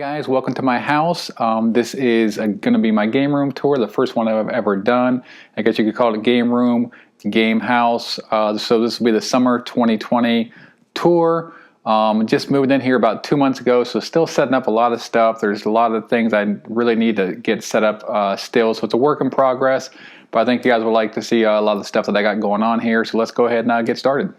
guys, welcome to my house. This is going to be my game room tour, the first one I've ever done. I guess you could call it a game room, game house. So this will be the summer 2020 tour. Just moved in here about 2 months ago, so still setting up a lot of stuff. There's a lot of things I really need to get set up still, so it's a work in progress. But I think you guys would like to see a lot of the stuff that I got going on here, so let's go ahead and get started.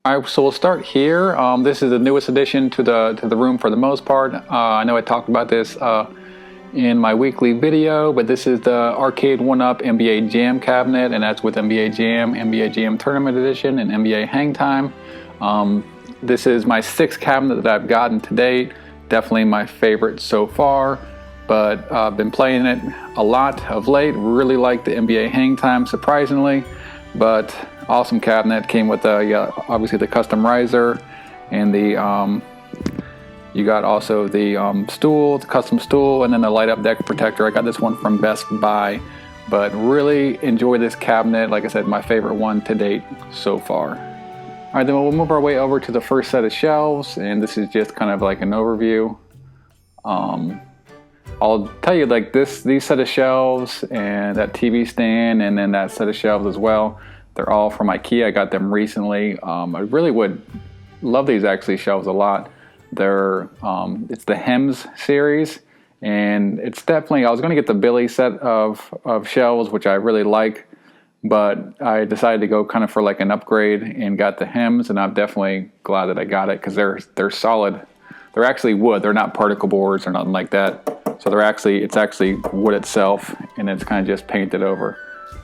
Alright, so we'll start here. This is the newest addition to the room for the most part. I know I talked about this in my weekly video, but this is the Arcade 1-Up NBA Jam cabinet, and that's with NBA Jam, NBA Jam Tournament Edition, and NBA Hang Time. This is my 6th cabinet that I've gotten to date. Definitely my favorite so far, but I've been playing it a lot of late. Really like the NBA Hang Time, surprisingly, but awesome cabinet. Came with obviously the custom riser and the You got also the stool, the custom stool, and then the light up deck protector. I got this one from Best Buy. But really enjoy this cabinet. Like I said, my favorite one to date so far. All right, then we'll move our way over to the first set of shelves, and this is just kind of like an overview. I'll tell you, like these set of shelves and that TV stand and then that set of shelves as well, they're all from IKEA. I got them recently. I really would love these actually shelves a lot. They're it's the Hems series, and it's definitely, I was going to get the Billy set of shelves, which I really like, but I decided to go kind of for like an upgrade and got the Hems, and I'm definitely glad that I got it because they're solid. They're actually wood. They're not particle boards or nothing like that. So it's actually wood itself, and it's kind of just painted over.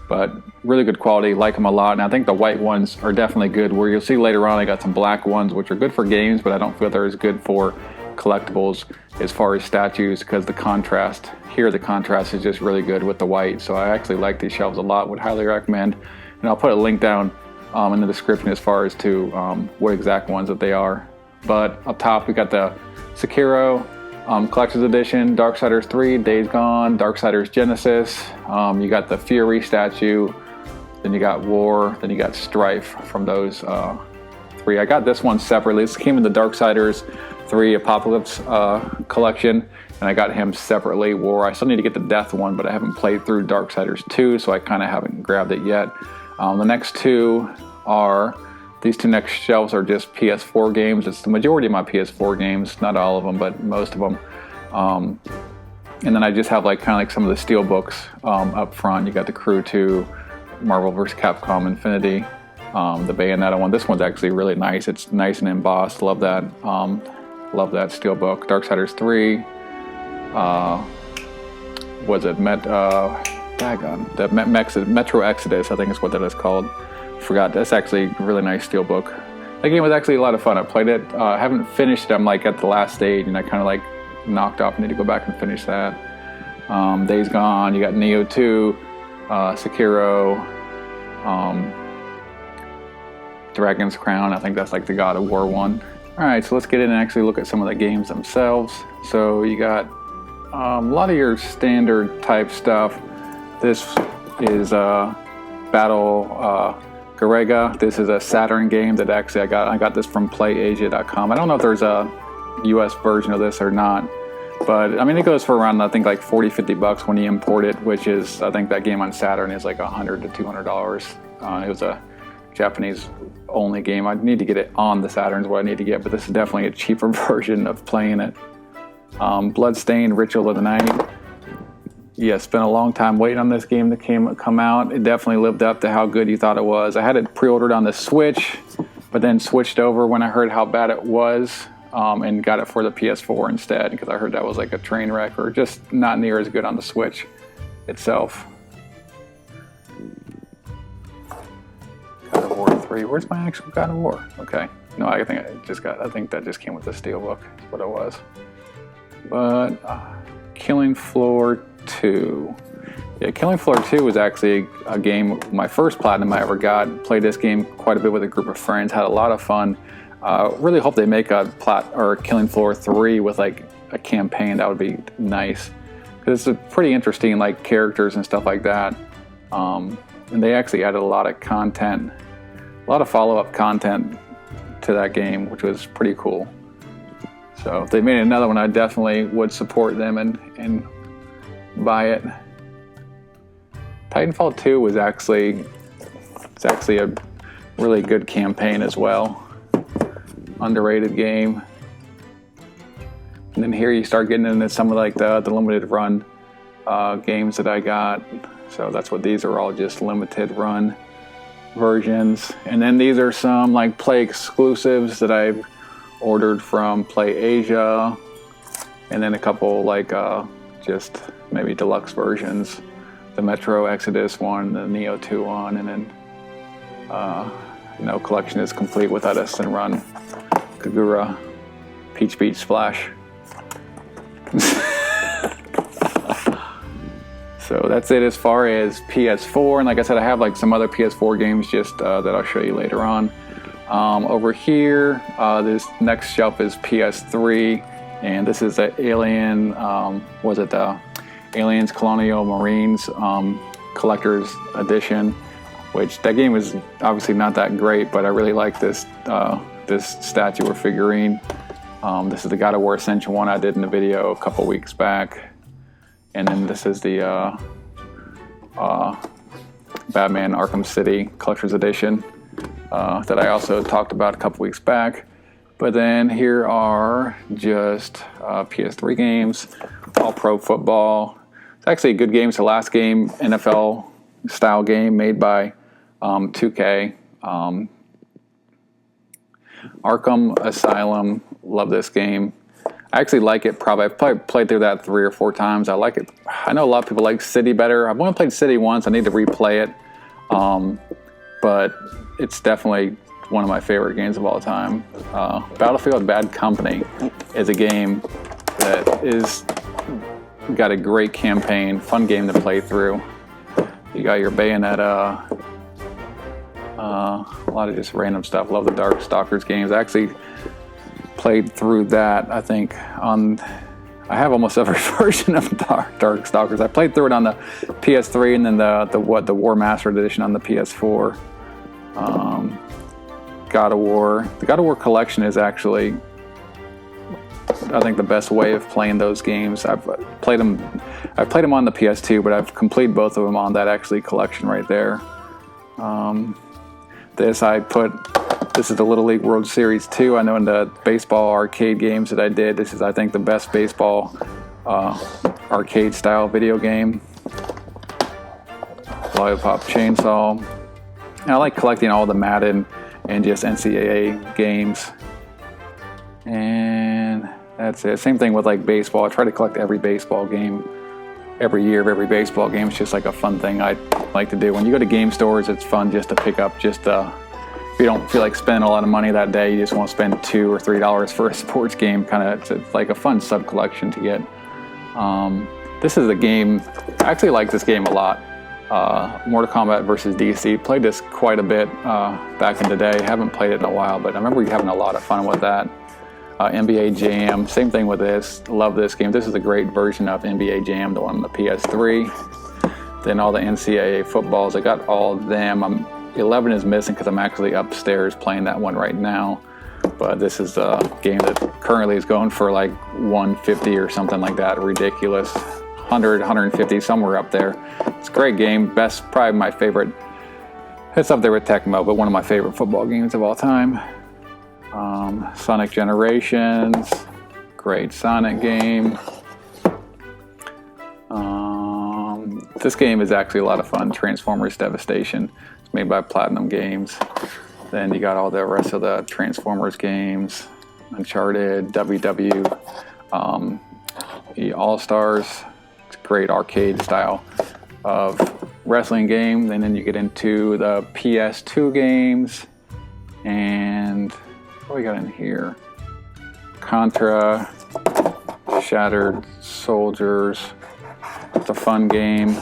But really good quality, like them a lot. And I think the white ones are definitely good. Where you'll see later on, I got some black ones, which are good for games, but I don't feel they're as good for collectibles as far as statues, because the contrast is just really good with the white. So I actually like these shelves a lot, would highly recommend. And I'll put a link down in the description as far as to what exact ones that they are. But up top, we got the Sekiro Collector's Edition, Darksiders 3, Days Gone, Darksiders Genesis. You got the Fury statue, then you got War, then you got Strife from those three. I got this one separately. This came in the Darksiders 3 Apocalypse collection, and I got him separately. War, I still need to get the Death one, but I haven't played through Darksiders 2, so I kind of haven't grabbed it yet. The next two are... These two next shelves are just PS4 games. It's the majority of my PS4 games, not all of them, but most of them. And then I just have like kind of like some of the Steelbooks up front. You got the Crew 2, Marvel vs. Capcom Infinity, the Bayonetta one. This one's actually really nice. It's nice and embossed. Love that. Love that Steelbook. Darksiders 3. Was it Metro Exodus? I think is what that is called. Forgot. That's actually a really nice Steelbook. That game was actually a lot of fun. I played it. I haven't finished it. I'm like at the last stage, and I kind of like knocked off. I need to go back and finish that. Days Gone. You got Neo 2, Sekiro, Dragon's Crown. I think that's like the God of War one. All right, so let's get in and actually look at some of the games themselves. So you got a lot of your standard type stuff. This is Battle Galaga. This is a Saturn game that actually I got this from PlayAsia.com. I don't know if there's a US version of this or not, but I mean it goes for around I think like $40-50 when you import it, which is I think that game on Saturn is like $100 to $200. It was a Japanese only game. I need to get it on the Saturn is what I need to get, but this is definitely a cheaper version of playing it. Bloodstained Ritual of the Night. Yeah, spent a long time waiting on this game to come out. It definitely lived up to how good you thought it was. I had it pre-ordered on the Switch, but then switched over when I heard how bad it was, and got it for the PS4 instead, because I heard that was like a train wreck, or just not near as good on the Switch itself. God of War 3. Where's my actual God of War? Okay. No, I think that just came with the Steelbook. That's what it was. But Killing Floor 2. Yeah, Killing Floor 2 was actually a game, my first platinum I ever got. Played this game quite a bit with a group of friends, had a lot of fun. Really hope they make a Killing Floor 3 with like a campaign. That would be nice, because it's pretty interesting, like characters and stuff like that. And they actually added a lot of content, a lot of follow-up content to that game, which was pretty cool. So if they made another one, I definitely would support them and buy it. Titanfall 2 was actually a really good campaign as well. Underrated game. And then here you start getting into some of like the limited run games that I got. So that's what these are, all just limited run versions. And then these are some like Play exclusives that I've ordered from PlayAsia, and then a couple like just maybe deluxe versions, the Metro Exodus one, the Neo 2 one, and then no collection is complete without a Sin Run Kagura Peach Beach Splash. So that's it as far as PS4, and like I said, I have like some other PS4 games just that I'll show you later on. Over here, this next shelf is PS3, and this is the Alien, the Aliens Colonial Marines collector's edition, which that game is obviously not that great, but I really like this this statue or figurine. This is the God of War Ascension one I did in the video a couple weeks back, and then this is the Batman Arkham City collector's edition that I also talked about a couple weeks back. But then here are just PS3 games, All Pro Football. It's actually a good game. It's the last game, NFL style game made by 2K. Arkham Asylum, love this game. I actually like it. I've played through that 3 or 4 times. I like it. I know a lot of people like City better. I've only played City once. I need to replay it. But it's definitely one of my favorite games of all time. Battlefield Bad Company is a game that is got a great campaign, fun game to play through. You got your Bayonetta, a lot of just random stuff. Love the Darkstalkers games. I actually played through that, I think, I have almost every version of Darkstalkers. I played through it on the PS3 and then the War Master Edition on the PS4. God of War. The God of War collection is actually, I think, the best way of playing those games. I've played them on the PS2, but I've completed both of them on that actually collection right there. This is the Little League World Series 2. I know in the baseball arcade games that I did, this is, I think, the best baseball arcade style video game. Lollipop Chainsaw. And I like collecting all the Madden and just NCAA games. And that's it. Same thing with like baseball. I try to collect every baseball game every year of every baseball game. It's just like a fun thing I like to do. When you go to game stores, it's fun just to pick up if you don't feel like spending a lot of money that day, you just want to spend $2 or $3 for a sports game. It's like a fun sub collection to get. This is a game, I actually like this game a lot. Mortal Kombat versus DC. Played this quite a bit back in the day. Haven't played it in a while, but I remember having a lot of fun with that. NBA Jam, same thing with this. Love this game. This is a great version of NBA Jam, the one on the PS3. Then all the NCAA footballs, I got all of them. 11 is missing because I'm actually upstairs playing that one right now. But this is a game that currently is going for like $150 or something like that. Ridiculous. 100, 150, somewhere up there. It's a great game. Probably my favorite. It's up there with Tecmo, but one of my favorite football games of all time. Sonic Generations, great Sonic game. This game is actually a lot of fun. Transformers Devastation. It's made by Platinum Games. Then you got all the rest of the Transformers games. Uncharted, WW, All-Stars. It's a great arcade style of wrestling game. And then you get into the PS2 games. And what we got in here? Contra, Shattered Soldiers. It's a fun game.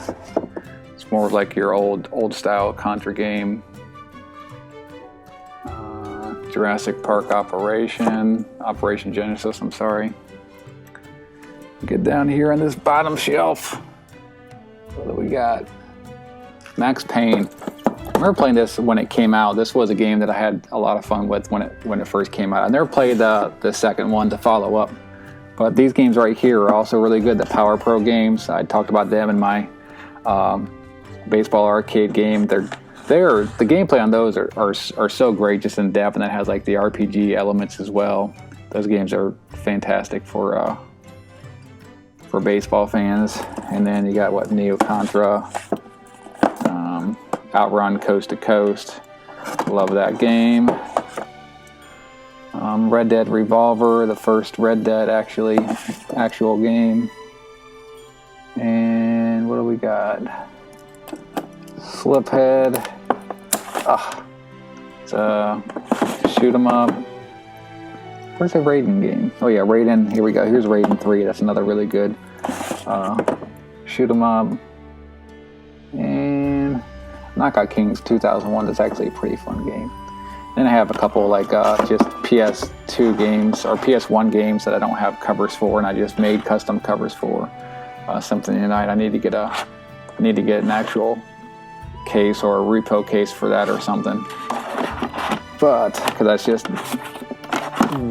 It's more like your old style Contra game. Jurassic Park Operation Genesis, I'm sorry. Get down here on this bottom shelf. What do we got? Max Payne. I remember playing this when it came out. This was a game that I had a lot of fun with when it first came out. I never played the second one to follow up. But these games right here are also really good. The Power Pro games, I talked about them in my baseball arcade game. The gameplay on those are so great, just in depth, and it has like the RPG elements as well. Those games are fantastic for baseball fans. And then you got Neo Contra, Outrun Coast to Coast. Love that game. Red Dead Revolver, the first Red Dead actual game. And what do we got? Sliphead. It's a shoot 'em up. Where's the Raiden game? Oh yeah, Raiden. Here we go. Here's Raiden 3. That's another really good shoot 'em up. And Knockout Kings 2001. That's actually a pretty fun game. Then I have a couple just PS2 games or PS1 games that I don't have covers for, and I just made custom covers for. Symphony of the Night. I need to get a I need to get an actual case or a repo case for that or something. But, because that's just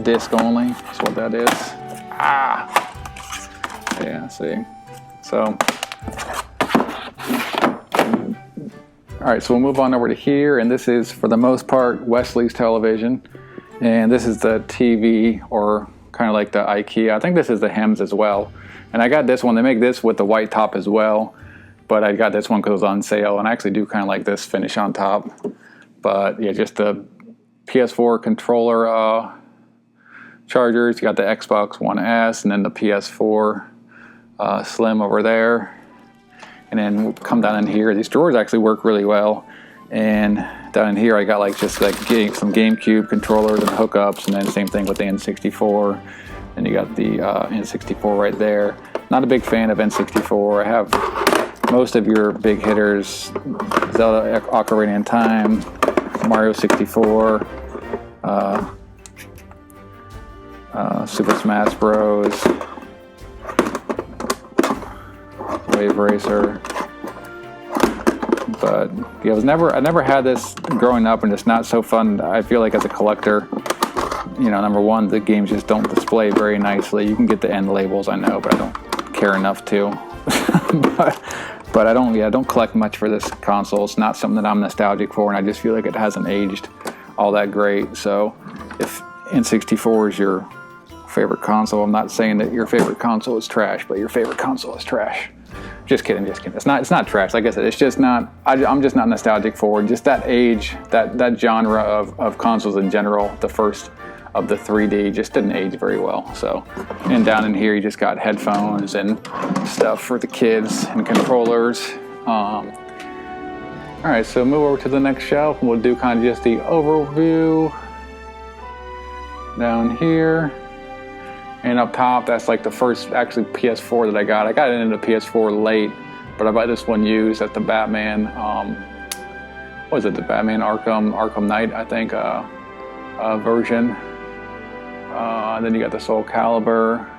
disc only, that's what that is. Yeah, see. So, alright, so we'll move on over to here, and this is, for the most part, Wesley's television. And this is the TV, or kind of like the IKEA. I think this is the Hems as well. And I got this one. They make this with the white top as well. But I got this one because it was on sale. And I actually do kind of like this finish on top. But yeah, just the PS4 controller chargers. You got the Xbox One S and then the PS4 Slim over there. And then we'll come down in here. These drawers actually work really well. And down in here I got like just like some GameCube controllers and hookups, and then same thing with the N64. And you got the N64 right there. Not a big fan of N64. I have most of your big hitters: Zelda Ocarina of Time, Mario 64, Super Smash Bros, Wave Racer. But yeah, I never had this growing up, and it's not so fun. I feel like as a collector, you know, number one, the games just don't display very nicely. You can get the end labels, I know, but I don't care enough to. but I don't collect much for this console. It's not something that I'm nostalgic for, and I just feel like it hasn't aged all that great. So if N64 is your favorite console, I'm not saying that your favorite console is trash, but your favorite console is trash. Just kidding. It's not trash. Like I said, it's just not. I'm just not nostalgic for just that age, that genre of consoles in general. The first of the 3D just didn't age very well. So, and down in here you just got headphones and stuff for the kids and controllers. All right, so move over to the next shelf, and we'll do kind of just the overview down here. And up top, that's like the first actually PS4 that I got. I got it into the PS4 late, but I bought this one used at the Batman, what was it, the Batman Arkham Knight, I think, version. And then you got the Soul Calibur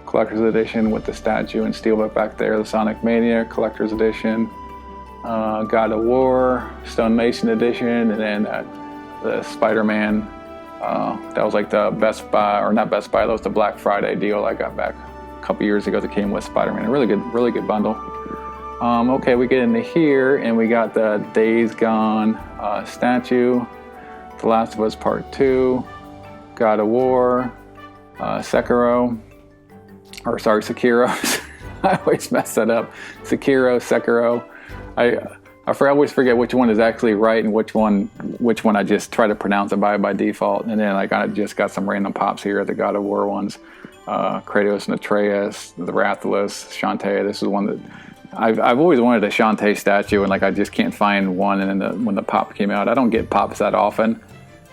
Collector's Edition with the statue and steelbook back there, the Sonic Mania Collector's Edition, God of War, Stone Mason Edition, and then the Spider-Man. That was like the Best Buy, or not Best Buy, that was the Black Friday deal I got back a couple years ago that came with Spider-Man. A really good bundle. Okay, we get into here, and we got the Days Gone statue, The Last of Us Part 2, God of War, Sekiro. I always mess that up. Sekiro. I always forget which one is actually right and which one I just try to pronounce it by default. And then I just got some random pops here, the God of War ones. Kratos and Atreus, the Rathalos, Shantae. This is one that I've always wanted a Shantae statue, and like I just can't find one. And then when the pop came out, I don't get pops that often.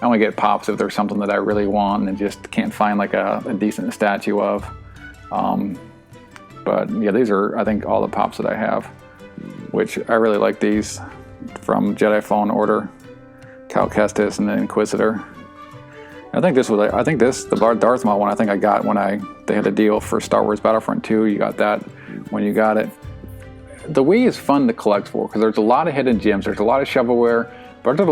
I only get pops if there's something that I really want and just can't find like a decent statue of. But yeah, these are, I think, all the pops that I have, which I really like these from Jedi Fallen Order, Cal Kestis, and the Inquisitor. I think the Darth Maul one, I think I got when they had a deal for Star Wars Battlefront 2. You got that when you got it. The Wii is fun to collect for because there's a lot of hidden gems. There's a lot of shovelware, but there's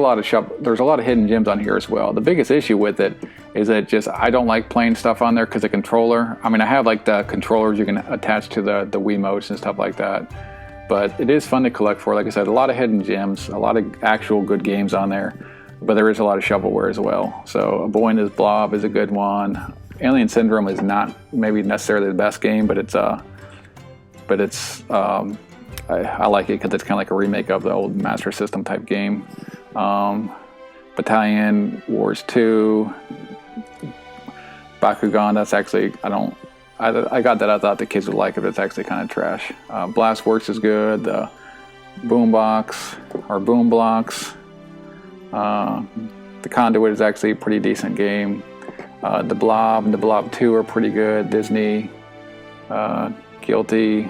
a lot of hidden gems on here as well. The biggest issue with it is that I don't like playing stuff on there because the controller. I mean, I have like the controllers you can attach to the Wiimotes and stuff like that. But it is fun to collect for. Like I said, a lot of hidden gems, a lot of actual good games on there. But there is a lot of shovelware as well. So A Boy and His Blob is a good one. Alien Syndrome is not maybe necessarily the best game, but I like it because it's kind of like a remake of the old Master System type game. Battalion Wars 2, Bakugan. That's actually I got that. I thought the kids would like it, but it's actually kind of trash. Blastworks is good. The Boombox or Boom Blocks. The Conduit is actually a pretty decent game. The Blob and the Blob 2 are pretty good. Disney, Guilty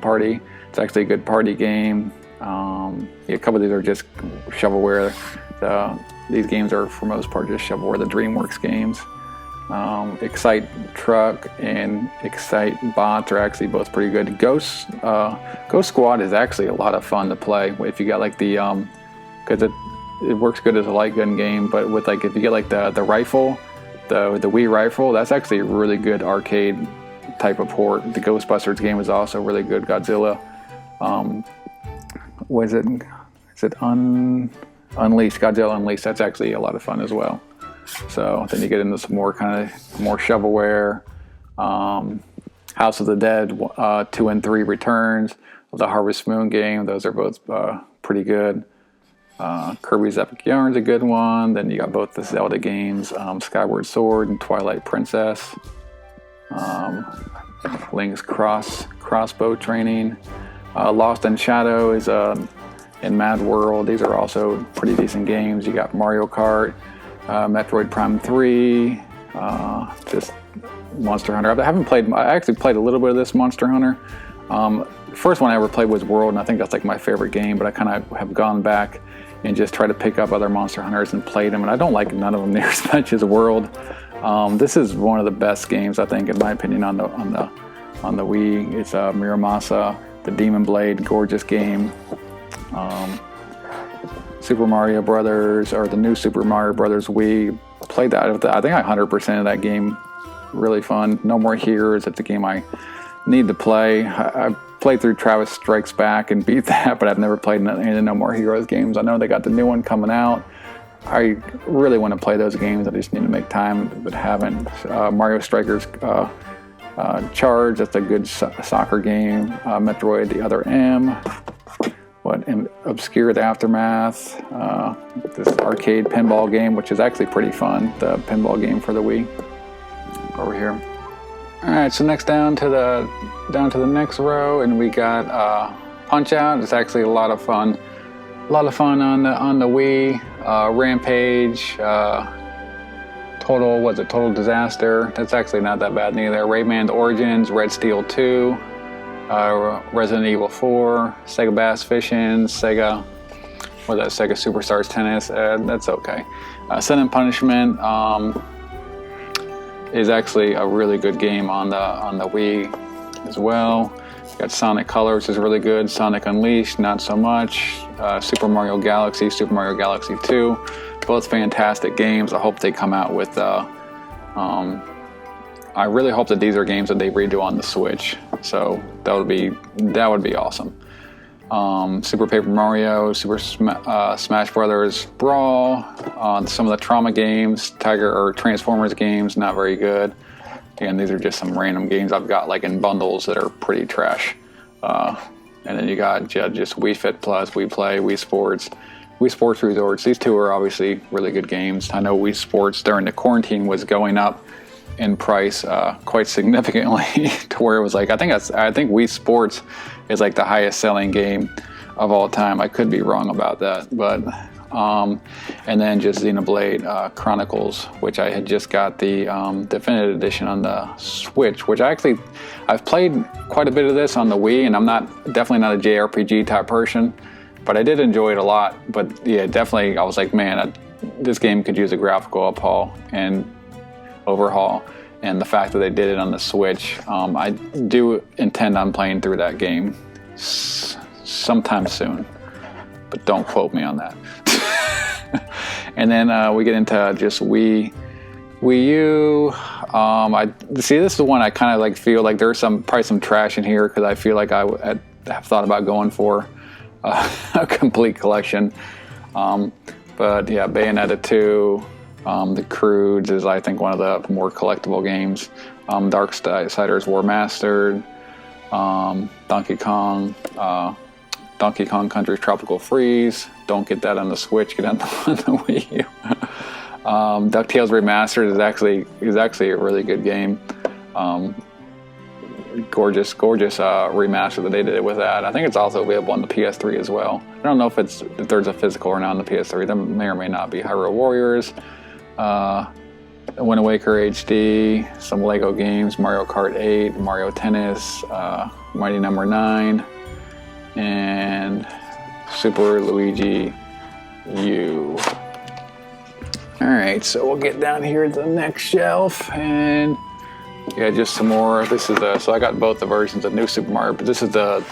Party. It's actually a good party game. A couple of these are just shovelware. These games are for most part just shovelware. The DreamWorks games. Excite Truck and Excite Bot are actually both pretty good. Ghost Squad is actually a lot of fun to play if you got like the because it works good as a light gun game, but with like if you get like the rifle, the Wii rifle, that's actually a really good arcade type of port. The Ghostbusters game is also really good. Godzilla, was it? Is it Unleashed? Godzilla Unleashed. That's actually a lot of fun as well. So then you get into some more kind of more shovelware. House of the Dead 2 and 3 returns. The Harvest Moon game. Those are both pretty good. Kirby's Epic Yarn's a good one. Then you got both the Zelda games, Skyward Sword and Twilight Princess. Link's Crossbow Training. Lost in Shadow is in Mad World. These are also pretty decent games. You got Mario Kart, Metroid Prime 3, just Monster Hunter. I actually played a little bit of this Monster Hunter. The first one I ever played was World, and I think that's like my favorite game, but I kind of have gone back and just tried to pick up other Monster Hunters and played them, and I don't like none of them near as much as World. This is one of the best games, I think, in my opinion, on the Wii. It's Muramasa, the Demon Blade, gorgeous game. Super Mario Brothers, or the new Super Mario Brothers Wii, played that. I think I 100% of that game. Really fun. No More Heroes. It's a game I need to play. I played through Travis Strikes Back and beat that, but I've never played any of the No More Heroes games. I know they got the new one coming out. I really want to play those games. I just need to make time, but haven't. Mario Strikers Charge. That's a good soccer game. Metroid The Other M. Obscure The Aftermath, this arcade pinball game, which is actually pretty fun, the pinball game for the Wii, over here. All right, so next down to the next row, and we got Punch Out. It's actually a lot of fun on the Wii. Rampage, Total Disaster. That's actually not that bad neither. Rayman Origins, Red Steel 2. Resident Evil 4, Sega Bass Fishing, Sega Superstars Tennis. That's okay. Sin and Punishment is actually a really good game on the Wii as well. Got Sonic Colors is really good. Sonic Unleashed, not so much. Super Mario Galaxy, Super Mario Galaxy 2, both fantastic games. I hope they come out with. I really hope that these are games that they redo on the Switch. So that would be awesome. Super Paper Mario, Super Smash Brothers Brawl, some of the Trauma games, Transformers games, not very good. Again, these are just some random games I've got like in bundles that are pretty trash. And then you got just Wii Fit Plus, Wii Play, Wii Sports Resorts. These two are obviously really good games. I know Wii Sports during the quarantine was going up in price quite significantly to where it was like I think Wii Sports is like the highest selling game of all time. I could be wrong about that, but and then just Xenoblade Chronicles, which I had just got the definitive edition on the Switch, which I've played quite a bit of this on the Wii, and I'm definitely not a JRPG type person, but I did enjoy it a lot. But yeah, definitely I was like, man, this game could use a graphical overhaul, and the fact that they did it on the Switch, I do intend on playing through that game sometime soon, but don't quote me on that. And then we get into just Wii U. This is the one I kind of like feel like there's probably some trash in here, because I feel like I have thought about going for a complete collection. But yeah, Bayonetta 2. The Croods is, I think, one of the more collectible games. Darksiders War Mastered, Donkey Kong Country's Tropical Freeze. Don't get that on the Switch. Get it on the Wii U. DuckTales Remastered is actually a really good game. Gorgeous remaster that they did with that. I think it's also available on the PS3 as well. I don't know if there's a physical or not on the PS3. There may or may not be. Hyrule Warriors. Wind Waker HD, some Lego games, Mario Kart 8, Mario Tennis, Mighty Number 9, and Super Luigi U. Alright, so we'll get down here to the next shelf, and yeah, just some more. This is the, so I got both the versions of New Super Mario, but this is the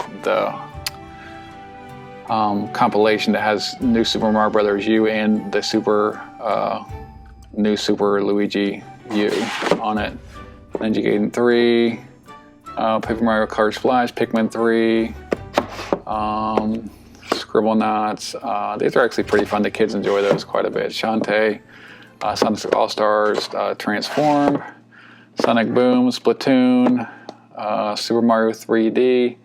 compilation that has New Super Mario Brothers U and the New Super Luigi U on it. Ninja Gaiden 3, Paper Mario Kart Splash, Pikmin 3, Scribblenauts. These are actually pretty fun. The kids enjoy those quite a bit. Shantae, Sonic All-Stars, Transform, Sonic Boom, Splatoon, Super Mario 3D,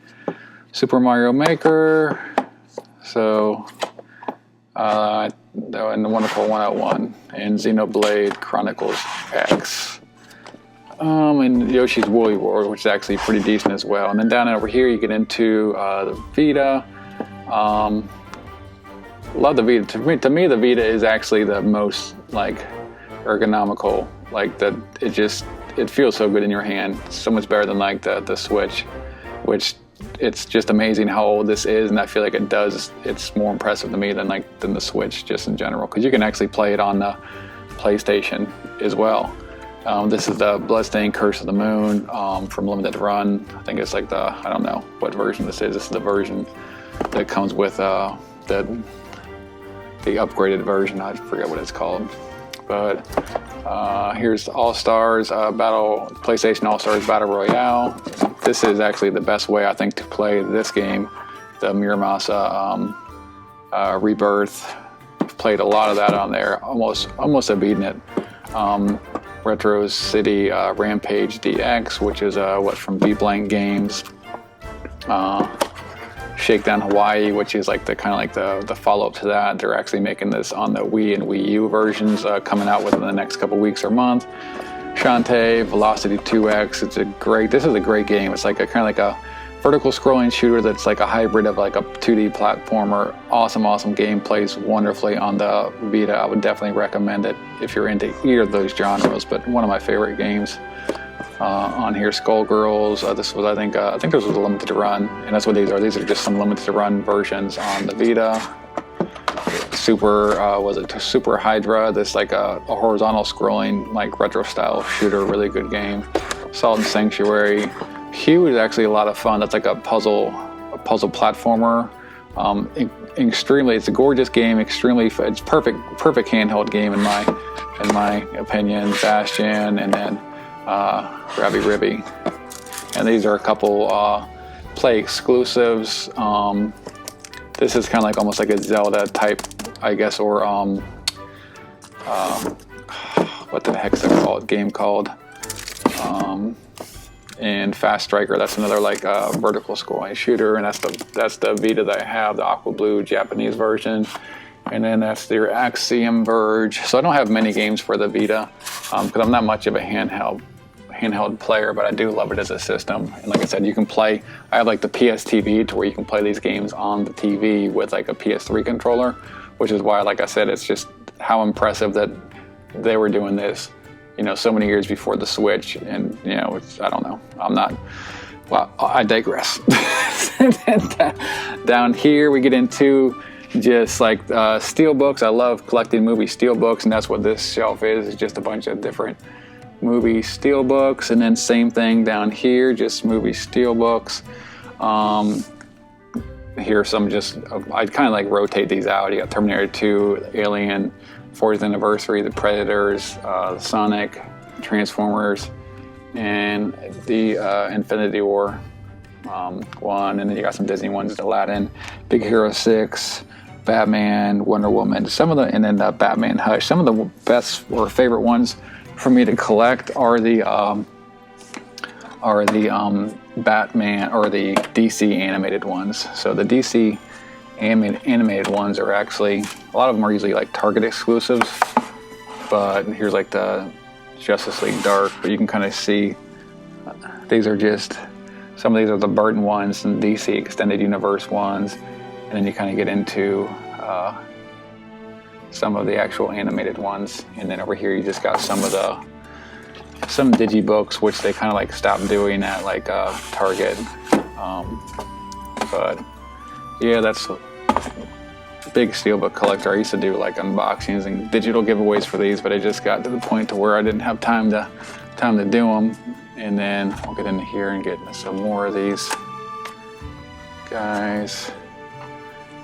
Super Mario Maker, so, and the Wonderful 101, and Xenoblade Chronicles X, and Yoshi's Woolly World, which is actually pretty decent as well. And then down over here you get into the Vita. Love the Vita. To me, the Vita is actually the most like ergonomical. Like that, it feels so good in your hand. So much better than like the Switch, which it's just amazing how old this is, and I feel like it's more impressive to me than the Switch just in general, because you can actually play it on the PlayStation as well. This is the Bloodstained Curse of the Moon from Limited Run. I think it's like I don't know what version this is. This is the version that comes with the upgraded version. I forget what it's called. But here's All-Stars PlayStation All-Stars Battle Royale. This is actually the best way, I think, to play this game. The Muramasa Rebirth. Played a lot of that on there. Almost have beaten it. Retro City Rampage DX, which is from B-Blank Games. Shakedown Hawaii, which is like the follow-up to that. They're actually making this on the Wii and Wii U versions, coming out within the next couple weeks or month. Shantae, Velocity 2X. This is a great game. It's like kind of like a vertical scrolling shooter that's like a hybrid of like a 2D platformer. Awesome game. Plays wonderfully on the Vita. I would definitely recommend it if you're into either of those genres, but one of my favorite games. On here, Skullgirls. This was, I think this was a limited run, and that's what these are. These are just some limited run versions on the Vita. Super Hydra? This like a horizontal scrolling like retro style shooter. Really good game. Salt and Sanctuary. Hue is actually a lot of fun. That's like a puzzle platformer. It's a gorgeous game. It's perfect handheld game in my opinion. Bastion, and then Rabby Ribby, and these are a couple Play exclusives. This is kind of like almost like a Zelda type, I guess, or what the heck's that game called? And Fast Striker. That's another like vertical scrolling shooter, and that's the Vita that I have, the Aqua Blue Japanese version. And then that's their Axiom Verge. So I don't have many games for the Vita because I'm not much of a handheld player, but I do love it as a system. And like I said, you can play. I have like the PS TV to where you can play these games on the TV with like a PS3 controller, which is why, like I said, it's just how impressive that they were doing this, so many years before the Switch. And I don't know. Well, I digress. Down here we get into just like Steelbooks. I love collecting movie Steelbooks, and that's what this shelf is. It's just a bunch of different movie Steelbooks, and then same thing down here, just movie Steelbooks. Here's some I kind of like rotate these out. You got Terminator 2, Alien, 40th Anniversary, The Predators, Sonic, Transformers, and the Infinity War one, and then you got some Disney ones, Aladdin, Big Hero 6, Batman, Wonder Woman, and then Batman Hush. Some of the best or favorite ones for me to collect are the Batman or the DC animated ones. So the DC animated ones are actually, a lot of them are usually like Target exclusives, but here's like the Justice League Dark, but you can kind of see these are just, some of these are the Burton ones and DC Extended Universe ones, and then you kind of get into some of the actual animated ones, and then over here you just got some digibooks, which they kind of like stopped doing at like Target, but yeah, that's big Steelbook collector. I used to do like unboxings and digital giveaways for these, but I just got to the point to where I didn't have time to do them. And then I'll get into here and get some more of these guys.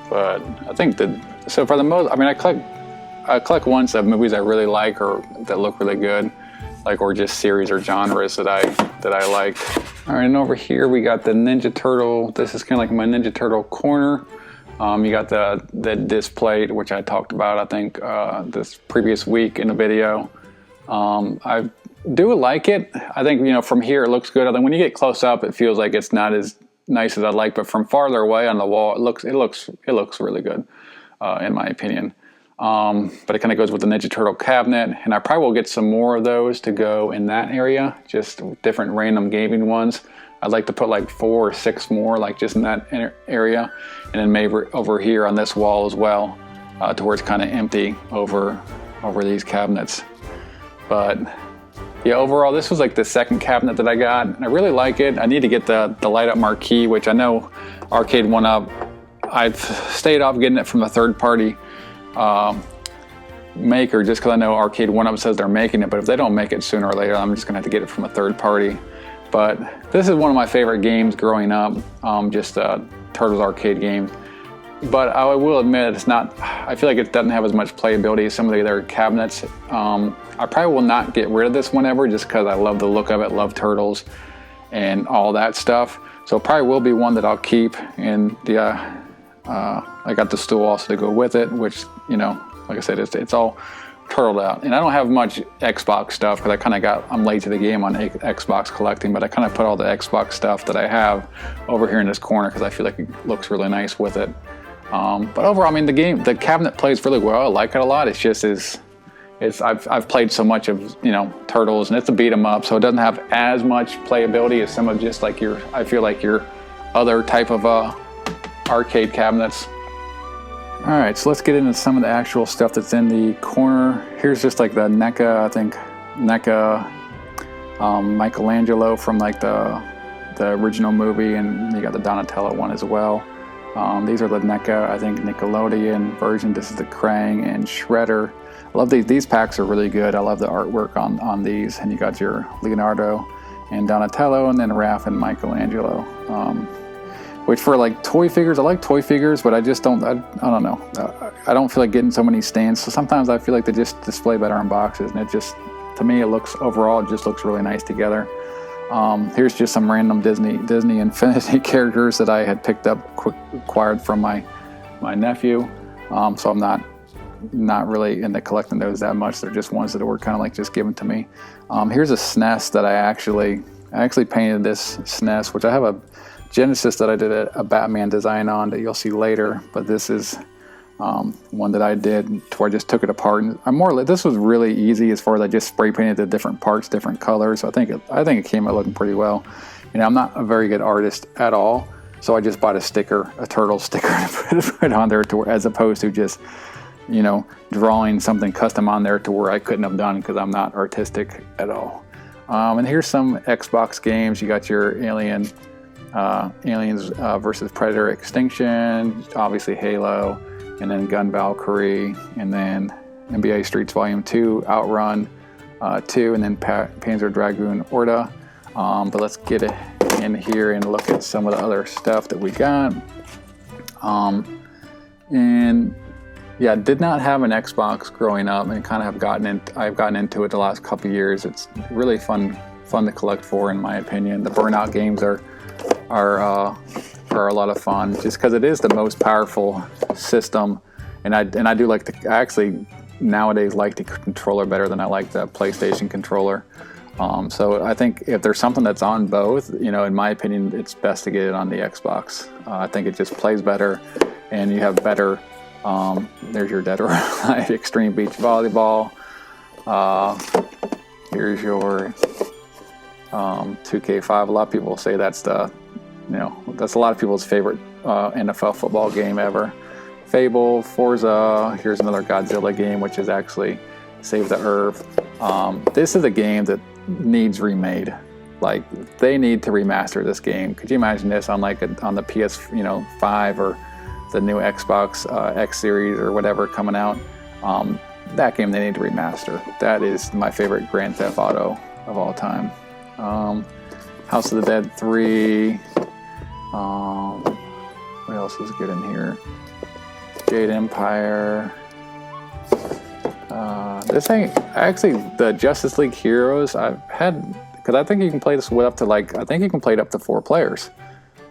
But I think that, so for the most, I mean, I collect ones of movies I really like or that look really good, like, or just series or genres that I like. All right, and over here we got the Ninja Turtle. This is kind of like my Ninja Turtle corner. You got the disc plate, which I talked about, I think, this previous week in the video. I do like it. I think, you know, from here it looks good. I think when you get close up, it feels like it's not as nice as I'd like, but from farther away on the wall, it looks really good, in my opinion. But it kind of goes with the Ninja Turtle cabinet, and I probably will get some more of those to go in that area, just different random gaming ones. I'd like to put like 4 or 6 more, like just in that area, and then maybe over here on this wall as well, to where it's kind of empty over these cabinets. But yeah, overall, this was like the second cabinet that I got, and I really like it. I need to get the light-up marquee, which I know Arcade 1-Up, I've stayed off getting it from a third-party maker just because I know Arcade 1-Up says they're making it, but if they don't make it sooner or later, I'm just going to have to get it from a third party. But this is one of my favorite games growing up, just Turtles arcade games. But I will admit, it's not, I feel like it doesn't have as much playability as some of the other cabinets. I probably will not get rid of this one ever just because I love the look of it, love Turtles and all that stuff. So it probably will be one that I'll keep. And I got the stool also to go with it, which, you know, like I said, it's all turtled out. And I don't have much Xbox stuff because I'm late to the game on Xbox collecting, but I kind of put all the Xbox stuff that I have over here in this corner because I feel like it looks really nice with it. But overall, I mean, the cabinet plays really well. I like it a lot. It's just I've played so much of, you know, Turtles, and it's a beat 'em up, so it doesn't have as much playability as some of just like I feel like your other type of arcade cabinets. All right, so let's get into some of the actual stuff that's in the corner. Here's just like the NECA, I think NECA Michelangelo from like the original movie, and you got the Donatello one as well. These are the NECA, I think, Nickelodeon version. This is the Krang and Shredder. I love these. These packs are really good. I love the artwork on these. And you got your Leonardo and Donatello, and then Raph and Michelangelo. Which for like toy figures, I like toy figures, but I just don't, I don't know. I don't feel like getting so many stands. So sometimes I feel like they just display better in boxes. And it just, to me, overall, it just looks really nice together. Here's just some random Disney Infinity characters that I had picked up, acquired from my nephew. So I'm not really into collecting those that much. They're just ones that were kind of like just given to me. Here's a SNES that I actually painted this SNES, which I have a Genesis that I did a Batman design on that you'll see later. But this is one that I did to where I just took it apart. And this was really easy as far as I just spray painted the different parts, different colors. So I think it came out looking pretty well. You know, I'm not a very good artist at all, so I just bought a turtle sticker to put on there as opposed to just, you know, drawing something custom on there to where I couldn't have done because I'm not artistic at all. And here's some Xbox games. You got your Aliens versus Predator Extinction, obviously Halo, and then Gun Valkyrie, and then NBA Streets Volume 2, Outrun 2, and then Panzer Dragoon Orta. But let's get it in here and look at some of the other stuff that we got. And yeah, I did not have an Xbox growing up, and I've gotten into it the last couple of years. It's really fun to collect for, in my opinion. The Burnout games are a lot of fun, just because it is the most powerful system, and I do I actually nowadays like the controller better than I like the PlayStation controller. So I think if there's something that's on both, you know, in my opinion, it's best to get it on the Xbox. I think it just plays better, and you have better. There's your Dead or Alive Extreme Beach Volleyball. Here's your 2K5. A lot of people say that's a lot of people's favorite NFL football game ever. Fable, Forza. Here's another Godzilla game, which is actually Save the Earth. This is a game that needs remade. Like, they need to remaster this game. Could you imagine this on the PS, 5 or the new Xbox X series or whatever coming out. That game they need to remaster. That is my favorite Grand Theft Auto of all time. House of the Dead 3. What else is good in here? Jade Empire. This thing, actually, the Justice League Heroes, I've had, because I think you can play this with up to I think you can play it up to 4 players.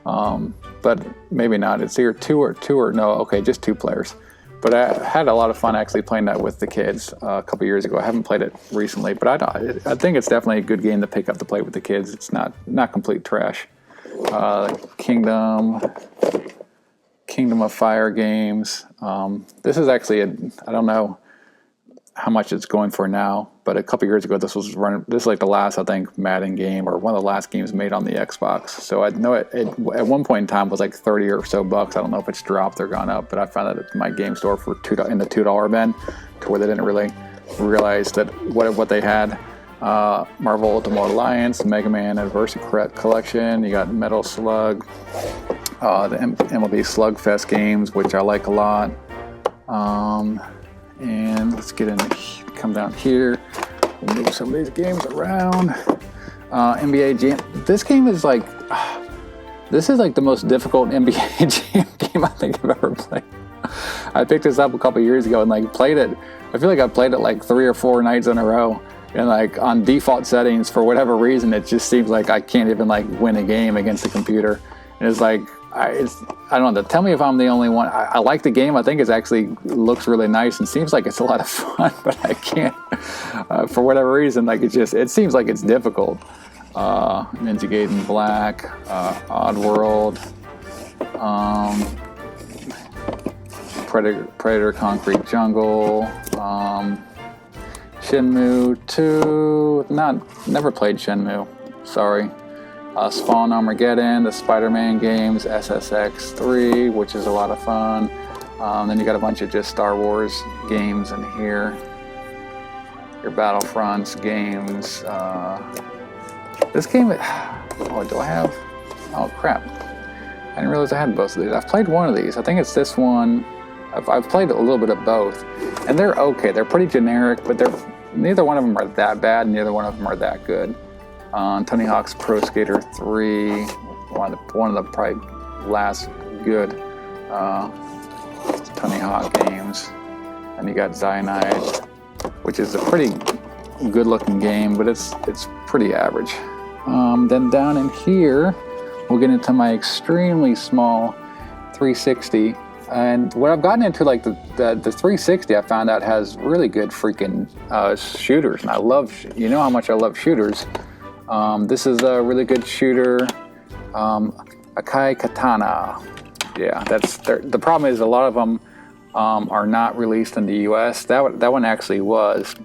But maybe not. It's either just 2 players. But I had a lot of fun actually playing that with the kids a couple years ago. I haven't played it recently, but I think it's definitely a good game to pick up to play with the kids. It's not complete trash. Kingdom of Fire games. This is actually I don't know how much it's going for now, but a couple years ago this is like the last, I think, Madden game, or one of the last games made on the Xbox. So I know it at one point in time was like 30 or so bucks. I don't know if it's dropped or gone up, but I found it at my game store for in the $2 bin, to where they didn't really realize that what they had. Marvel Ultimate Alliance, Mega Man Anniversary Collection. You got Metal Slug, the MLB Slugfest games, which I like a lot. And let's come down here. We'll move some of these games around. NBA Jam. This is like the most difficult NBA Jam game I think I've ever played. I picked this up a couple years ago and played it. I feel like I played it like 3 or 4 nights in a row. And on default settings, for whatever reason, it just seems like I can't even win a game against the computer. And it's I don't know. Tell me if I'm the only one. I like the game. I think it actually looks really nice and seems like it's a lot of fun, but I can't, for whatever reason. It seems like it's difficult. Ninja Gaiden Black, Oddworld, Predator Concrete Jungle, Shenmue 2. Never played Shenmue. Sorry. Spawn Armageddon, the Spider-Man games, SSX 3, which is a lot of fun. Then you got a bunch of just Star Wars games in here. Your Battlefronts games. This game, do I have? Oh crap! I didn't realize I had both of these. I've played one of these. I think it's this one. I've played a little bit of both, and they're okay. They're pretty generic, but neither one of them are that bad, and neither one of them are that good. Tony Hawk's Pro Skater 3, one of the probably last good Tony Hawk games. And you got Cyanide, which is a pretty good-looking game, but it's pretty average. Then down in here, we'll get into my extremely small 360. And what I've gotten into, the 360, I found out has really good freaking shooters, and you know how much I love shooters. This is a really good shooter, Akai Katana. Yeah, the problem is a lot of them are not released in the U.S. That one actually was.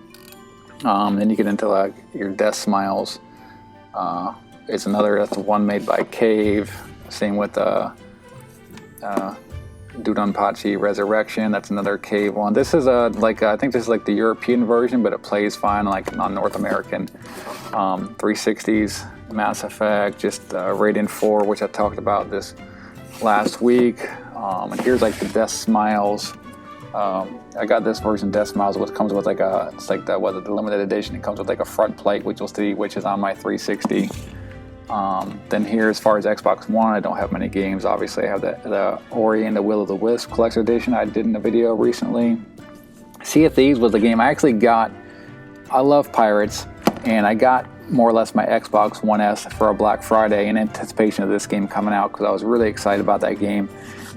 Then you get into your Death Smiles. That's the one made by Cave. Same with Dudonpachi Resurrection. That's another Cave one. This is I think this is the European version, but it plays fine on North American 360s. Mass Effect, just Radiant 4, which I talked about this last week. And here's the Death Smiles. I got this version, Death Smiles, which comes with the limited edition. It comes with a front plate, which you'll see, which is on my 360. Then here, as far as Xbox One, I don't have many games. Obviously, I have the Ori and the Will of the Wisp Collector's Edition I did in a video recently. Sea of Thieves was the game I actually got. I love pirates, and I got more or less my Xbox One S for a Black Friday in anticipation of this game coming out, because I was really excited about that game.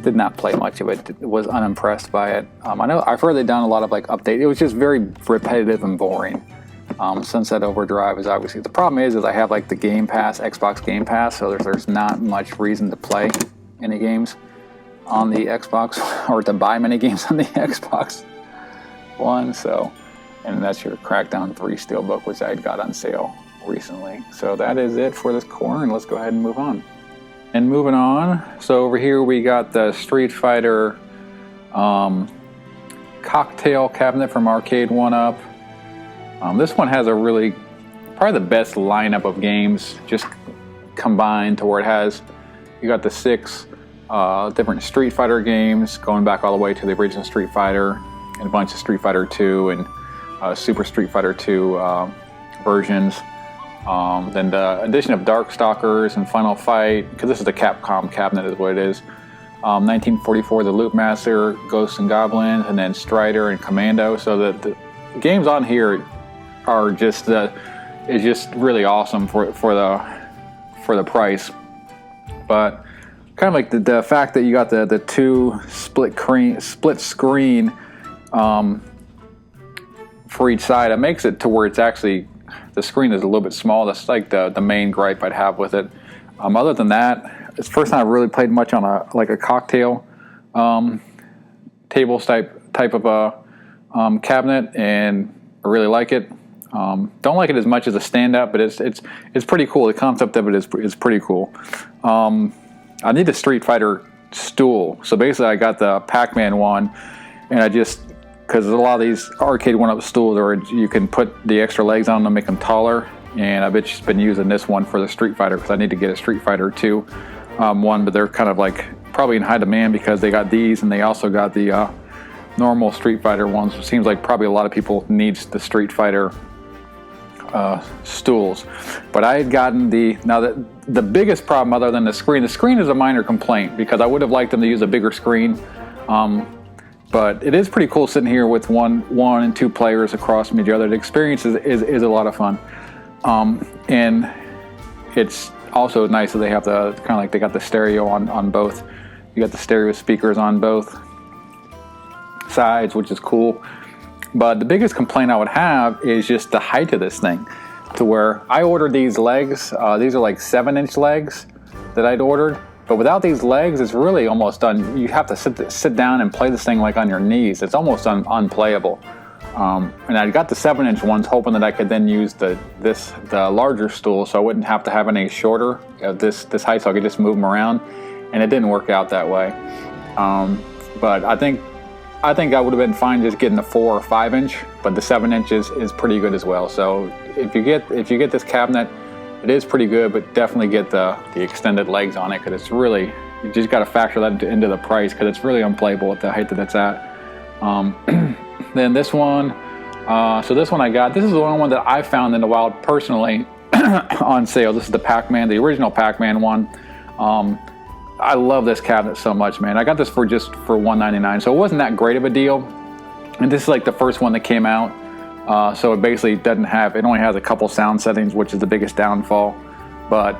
Did not play much of it. Was unimpressed by it. I know I've heard they've done a lot of updates. It was just very repetitive and boring. Sunset Overdrive is obviously the problem. Is I have the Game Pass, Xbox Game Pass, so there's not much reason to play any games on the Xbox, or to buy many games on the Xbox One. So, and that's your Crackdown 3 Steelbook, which I got on sale recently. So that is it for this corner, and let's go ahead and move on. And moving on, so over here we got the Street Fighter cocktail cabinet from Arcade 1-Up. This one has probably the best lineup of games, just combined to where you got the 6 different Street Fighter games, going back all the way to the original Street Fighter, and a bunch of Street Fighter 2 and Super Street Fighter 2 versions. Then the addition of Darkstalkers and Final Fight, because this is the Capcom cabinet is what it is. 1944, the Loop Master, Ghosts and Goblins, and then Strider and Commando. So the games on here are just is just really awesome for the price. But kind of like the fact that you got the two split screen for each side, it makes it to where it's actually the screen is a little bit small. That's like the main gripe I'd have with it. Other than that, it's the first time I've really played much on a cocktail table type of a cabinet, and I really like it. Don't like it as much as a stand-up, but it's pretty cool. The concept of it is pretty cool. I need a Street Fighter stool, so basically I got the Pacman one, and I just, because a lot of these arcade one-up stools, or you can put the extra legs on them to make them taller, and I've just been using this one for the Street Fighter because I need to get a Street Fighter 2 one, but they're kind of like probably in high demand because they got these, and they also got the normal Street Fighter ones. It seems like probably a lot of people needs the Street Fighter stools. But I had gotten the biggest problem other than the screen is a minor complaint because I would have liked them to use a bigger screen. But it is pretty cool sitting here with one and two players across from each other. The experience is a lot of fun. And it's also nice that they have the kind of like they got the stereo on both. You got the stereo speakers on both sides, which is cool. But the biggest complaint I would have is just the height of this thing, to where I ordered these legs. These are like 7-inch legs that I'd ordered. But without these legs, it's really almost done. You have to sit down and play this thing like on your knees. It's almost unplayable. And I got the 7-inch ones, hoping that I could then use the larger stool, so I wouldn't have to have any shorter this height, so I could just move them around. And it didn't work out that way. But I think I would have been fine just getting the 4 or 5-inch, but the 7-inch is pretty good as well. So if you get this cabinet, it is pretty good, but definitely get the extended legs on it, because it's really, you just got to factor that into the price, because it's really unplayable at the height that it's at. Then this one, so this one I got. This is the only one that I found in the wild personally on sale. This is the Pacman, the original Pacman one. I love this cabinet so much, man. I got this for $199, so it wasn't that great of a deal. And this is like the first one that came out. So it basically it only has a couple sound settings, which is the biggest downfall. But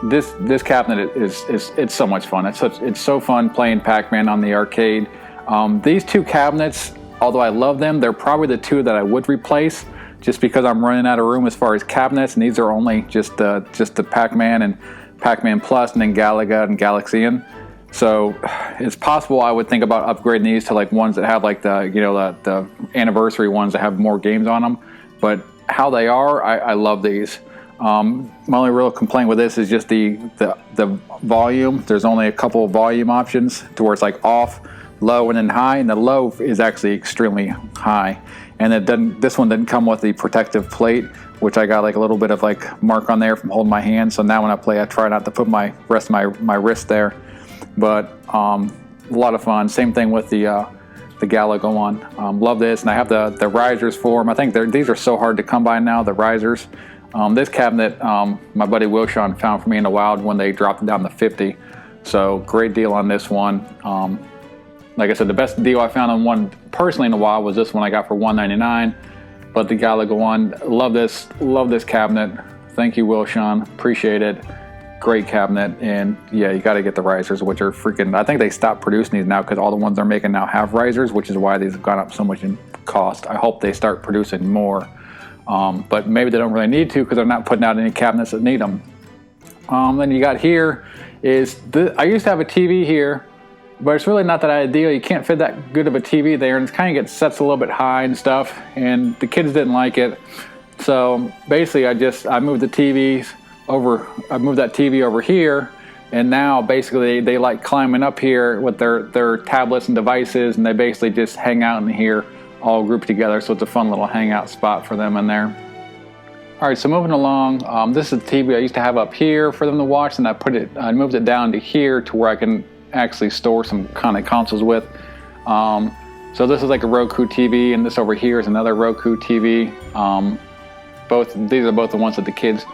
this cabinet it's so much fun. It's so fun playing Pac-Man on the arcade. These two cabinets, although I love them, they're probably the two that I would replace, just because I'm running out of room as far as cabinets, and these are only just the Pac-Man and Pac-Man Plus, and then Galaga and Galaxian. So it's possible I would think about upgrading these to like ones that have like the anniversary ones that have more games on them. But how they are, I love these. My only real complaint with this is just the volume. There's only a couple of volume options to where it's like off, low, and then high, and the low is actually extremely high. And this one didn't come with the protective plate, which I got like a little bit of like mark on there from holding my hand. So now when I play, I try not to put my rest of my wrist there. But a lot of fun. Same thing with the Galaga one. Love this, and I have the risers for them. I think these are so hard to come by now, the risers. This cabinet, my buddy Wilshon found for me in the wild when they dropped it down to $50. So great deal on this one. Like I said, the best deal I found on one personally in the wild was this one I got for $199. But the Galaga one, love this cabinet. Thank you, Wilshon. Appreciate it. Great cabinet. And yeah, you got to get the risers, which are freaking, I think they stopped producing these now because all the ones they're making now have risers, which is why these have gone up so much in cost. I hope they start producing more. But maybe they don't really need to because they're not putting out any cabinets that need them. Then you got here I used to have a TV here, but it's really not that ideal. You can't fit that good of a TV there, and it kind of gets sets a little bit high and stuff, and the kids didn't like it. So basically I moved the TVs over, I moved that TV over here, and now basically they like climbing up here with their tablets and devices, and they basically just hang out in here all grouped together. So it's a fun little hangout spot for them in there. All right, so moving along, this is the TV I used to have up here for them to watch, and I moved it down to here to where I can actually store some kind of consoles with. So this is like a Roku TV, and this over here is another Roku TV. These are both the ones that the kids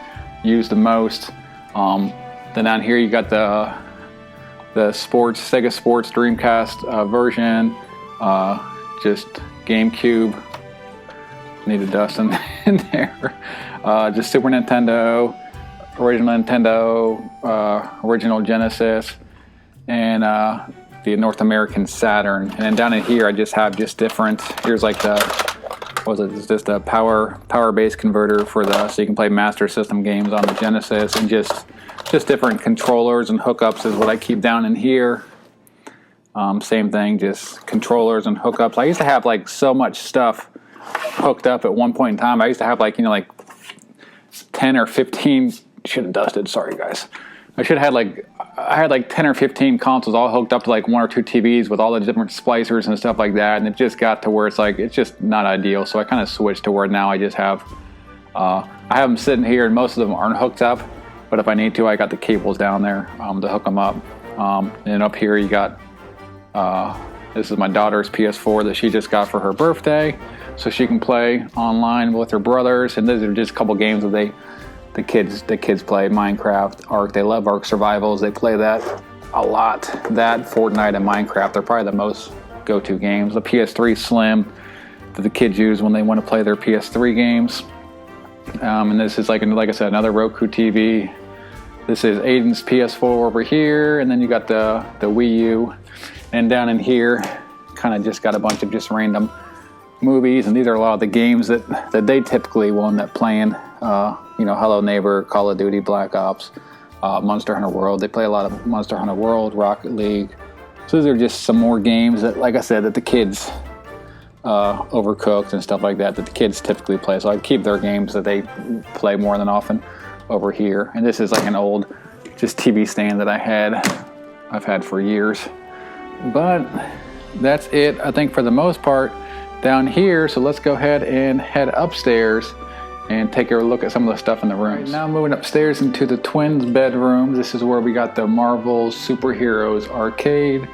use the most. Then down here you got the Sega Sports Dreamcast version, just GameCube. Needed dust in there. Just Super Nintendo, original Genesis, and the North American Saturn. And then down in here I just have different. Here's like it's just a power base converter so you can play Master System games on the Genesis, and just different controllers and hookups is what I keep down in here. Same thing, just controllers and hookups. I used to have like so much stuff hooked up at one point in time. I used to have like 10 or 15. Should have dusted. Sorry guys. I had like 10 or 15 consoles all hooked up to like one or two TVs with all the different splicers and stuff like that, and it just got to where it's just not ideal. So I kind of switched to where now I just have I have them sitting here, and most of them aren't hooked up, but if I need to, I got the cables down there to hook them up. And up here you got this is my daughter's PS4 that she just got for her birthday, so she can play online with her brothers. And these are just a couple games that the kids play. Minecraft, Ark. They love Ark Survivals. They play that a lot. That, Fortnite, and Minecraft. They're probably the most go-to games. The PS3 Slim that the kids use when they want to play their PS3 games. And this is like I said, another Roku TV. This is Aiden's PS4 over here, and then you got the Wii U. And down in here, kind of just got a bunch of just random movies, and these are a lot of the games that they typically will end up playing. Hello Neighbor, Call of Duty, Black Ops, Monster Hunter World. They play a lot of Monster Hunter World, Rocket League. So these are just some more games that, like I said, that the kids Overcooked and stuff like that the kids typically play. So I keep their games that they play more than often over here. And this is like an old just TV stand that I've had for years. But that's it, I think, for the most part down here. So let's go ahead and head upstairs and take a look at some of the stuff in the rooms. Right, now moving upstairs into the twins' bedrooms. This is where we got the Marvel Superheroes arcade.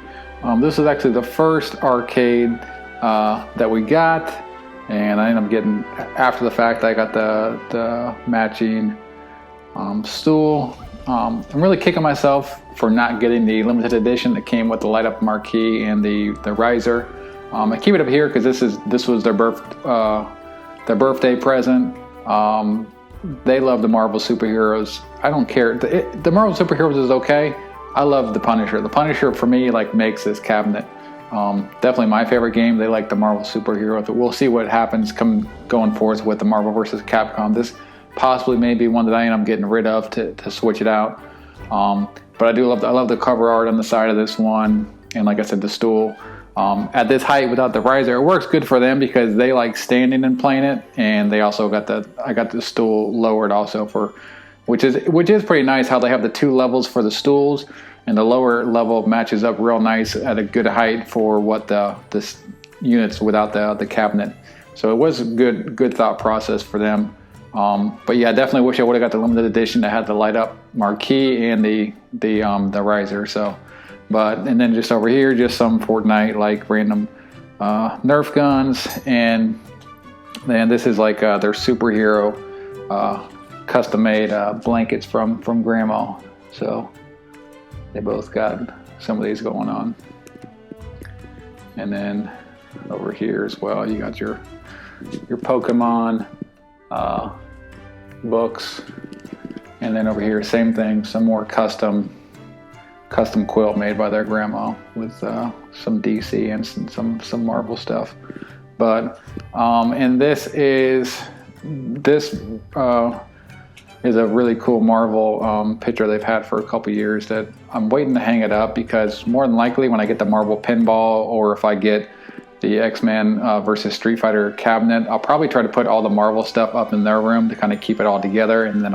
This is actually the first arcade that we got, and I ended up getting, after the fact, I got the matching stool. I'm really kicking myself for not getting the limited edition that came with the light up marquee and the riser. I keep it up here because this was their birthday present. They love the Marvel Superheroes. I don't care. The Marvel Superheroes is okay. I love the Punisher. The Punisher for me makes this cabinet definitely my favorite game. They like the Marvel Superheroes, but we'll see what happens going forward with the Marvel vs. Capcom. This possibly may be one that I end up getting rid of to switch it out. But I love the cover art on the side of this one, and like I said, the stool. At this height without the riser, it works good for them because they like standing and playing it, and they also I got the stool lowered also which is pretty nice how they have the two levels for the stools, and the lower level matches up real nice at a good height for what the units without the cabinet. So it was a good thought process for them. But yeah, I definitely wish I would have got the limited edition that had the light up marquee and the riser. So. And then just over here, just some Fortnite, like random Nerf guns, and then this is like their superhero custom-made blankets from Grandma. So they both got some of these going on. And then over here as well, you got your Pokemon books, and then over here, same thing, some more custom quilt made by their grandma with some DC and some Marvel stuff. But and this is a really cool Marvel picture they've had for a couple years that I'm waiting to hang it up, because more than likely when I get the Marvel pinball, or if I get the X-Men versus Street Fighter cabinet, I'll probably try to put all the Marvel stuff up in their room to kind of keep it all together, and then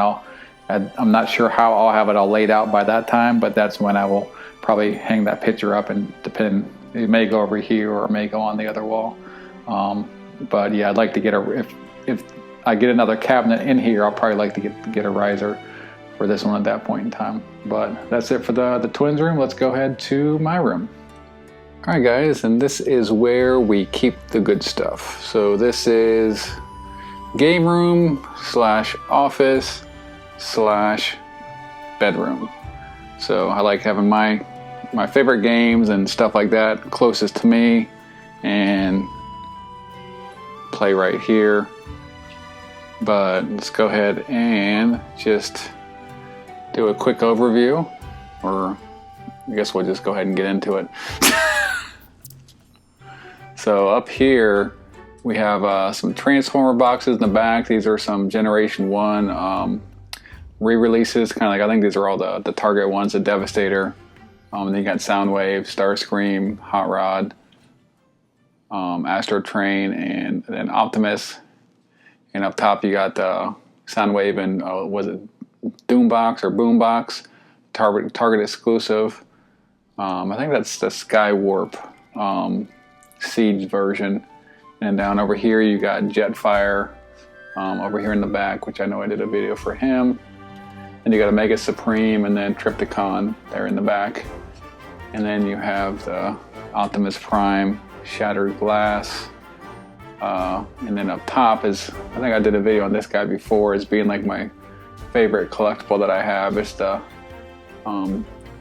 I'm not sure how I'll have it all laid out by that time, but that's when I will probably hang that picture up, and it may go over here or it may go on the other wall. But yeah, I'd like to get if I get another cabinet in here, I'll probably like to get a riser for this one at that point in time. But that's it for the twins room. Let's go ahead to my room. All right, guys, and this is where we keep the good stuff. So this is game room / office / bedroom. So I like having my favorite games and stuff like that closest to me, and play right here. But let's go ahead and just do a quick overview, or I guess we'll just go ahead and get into it. So up here we have some Transformer boxes in the back. These are some Generation 1 re-releases, kind of like, I think these are all the Target ones, the Devastator. And then you got Soundwave, Starscream, Hot Rod, Astro Train, and then Optimus. And up top you got Soundwave and was it Doombox or Boombox, Target exclusive. I think that's the Skywarp Siege version. And down over here you got Jetfire over here in the back, which I know I did a video for him. And you got a Mega Supreme and then Trypticon there in the back. And then you have the Optimus Prime, Shattered Glass. And then up top is, I think I did a video on this guy before, as being like my favorite collectible that I have. It's the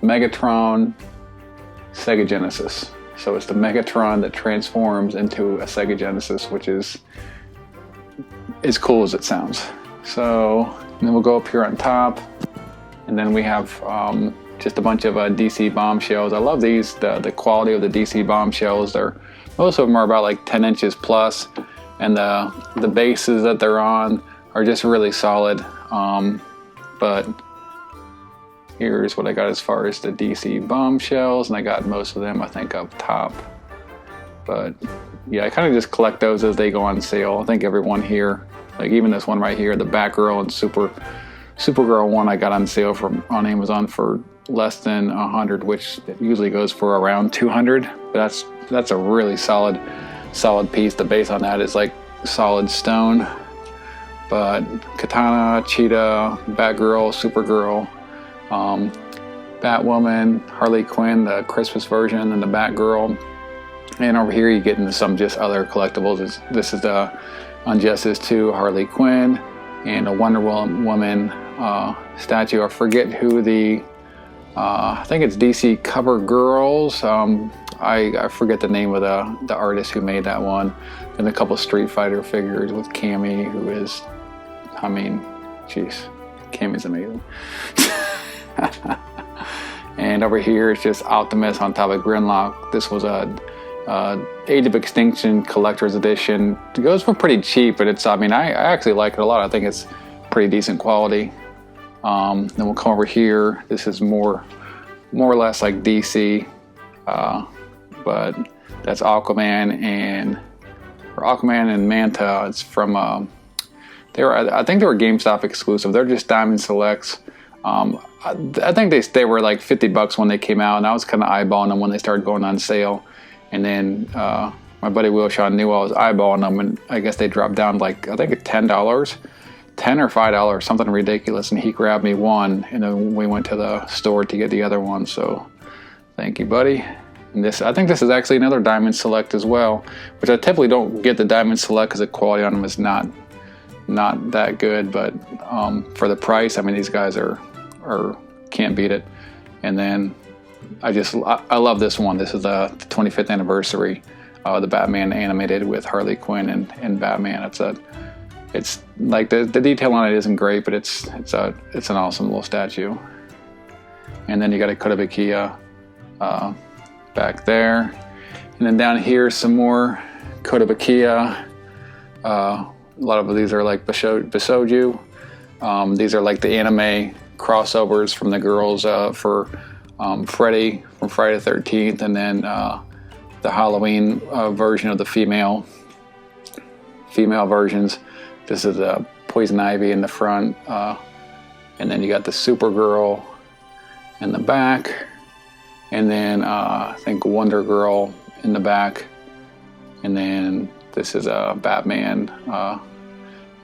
Megatron Sega Genesis. So it's the Megatron that transforms into a Sega Genesis, which is as cool as it sounds. So then we'll go up here on top, and then we have just a bunch of DC bombshells. I love these, the quality of the DC bombshells. Most of them are about like 10 inches plus, and the bases that they're on are just really solid. But here's what I got as far as the DC bombshells, and I got most of them, I think, up top. But yeah, I kind of just collect those as they go on sale. I think everyone here, like even this one right here, the Batgirl and Supergirl one, I got on sale on Amazon for less than 100, which usually goes for around 200. But that's a really solid piece. The base on that is like solid stone. But Katana, Cheetah, Batgirl, Supergirl, Batwoman, Harley Quinn, the Christmas version, and the Batgirl. And over here you get into some just other collectibles. This is the Injustice 2 Harley Quinn and a Wonder Woman statue. I forget who I think it's DC Cover Girls. I forget the name of the artist who made that one. And a couple Street Fighter figures with Cammy, who is, I mean, jeez, Cammy's amazing. And over here it's just Optimus on top of Grimlock. This was a Age of Extinction collector's edition. It goes for pretty cheap, but I actually like it a lot. I think it's pretty decent quality. Then we'll come over here. This is more or less like DC, but that's Aquaman and Manta. It's from I think they were GameStop exclusive. They're just Diamond Selects. I think they were like $50 when they came out, and I was kind of eyeballing them when they started going on sale. And then my buddy Wilshaw knew I was eyeballing them, and I guess they dropped down like, I think $10 or $5, something ridiculous, and he grabbed me one, and then we went to the store to get the other one. So thank you, buddy. And I think this is actually another Diamond Select as well, which I typically don't get the Diamond Select because the quality on them is not that good, but for the price, I mean, these guys are can't beat it. And then I love this one. This is the 25th anniversary, the Batman animated with Harley Quinn and Batman. It's like the detail on it isn't great, but it's an awesome little statue. And then you got a Kotobukiya back there, and then down here some more Kotobukiya. A lot of these are like Bisoju. These are like the anime crossovers from the girls for Freddy from Friday the 13th, and then the Halloween version of the female versions. This is a Poison Ivy in the front, and then you got the Supergirl in the back, and then I think Wonder Girl in the back, and then this is a Batman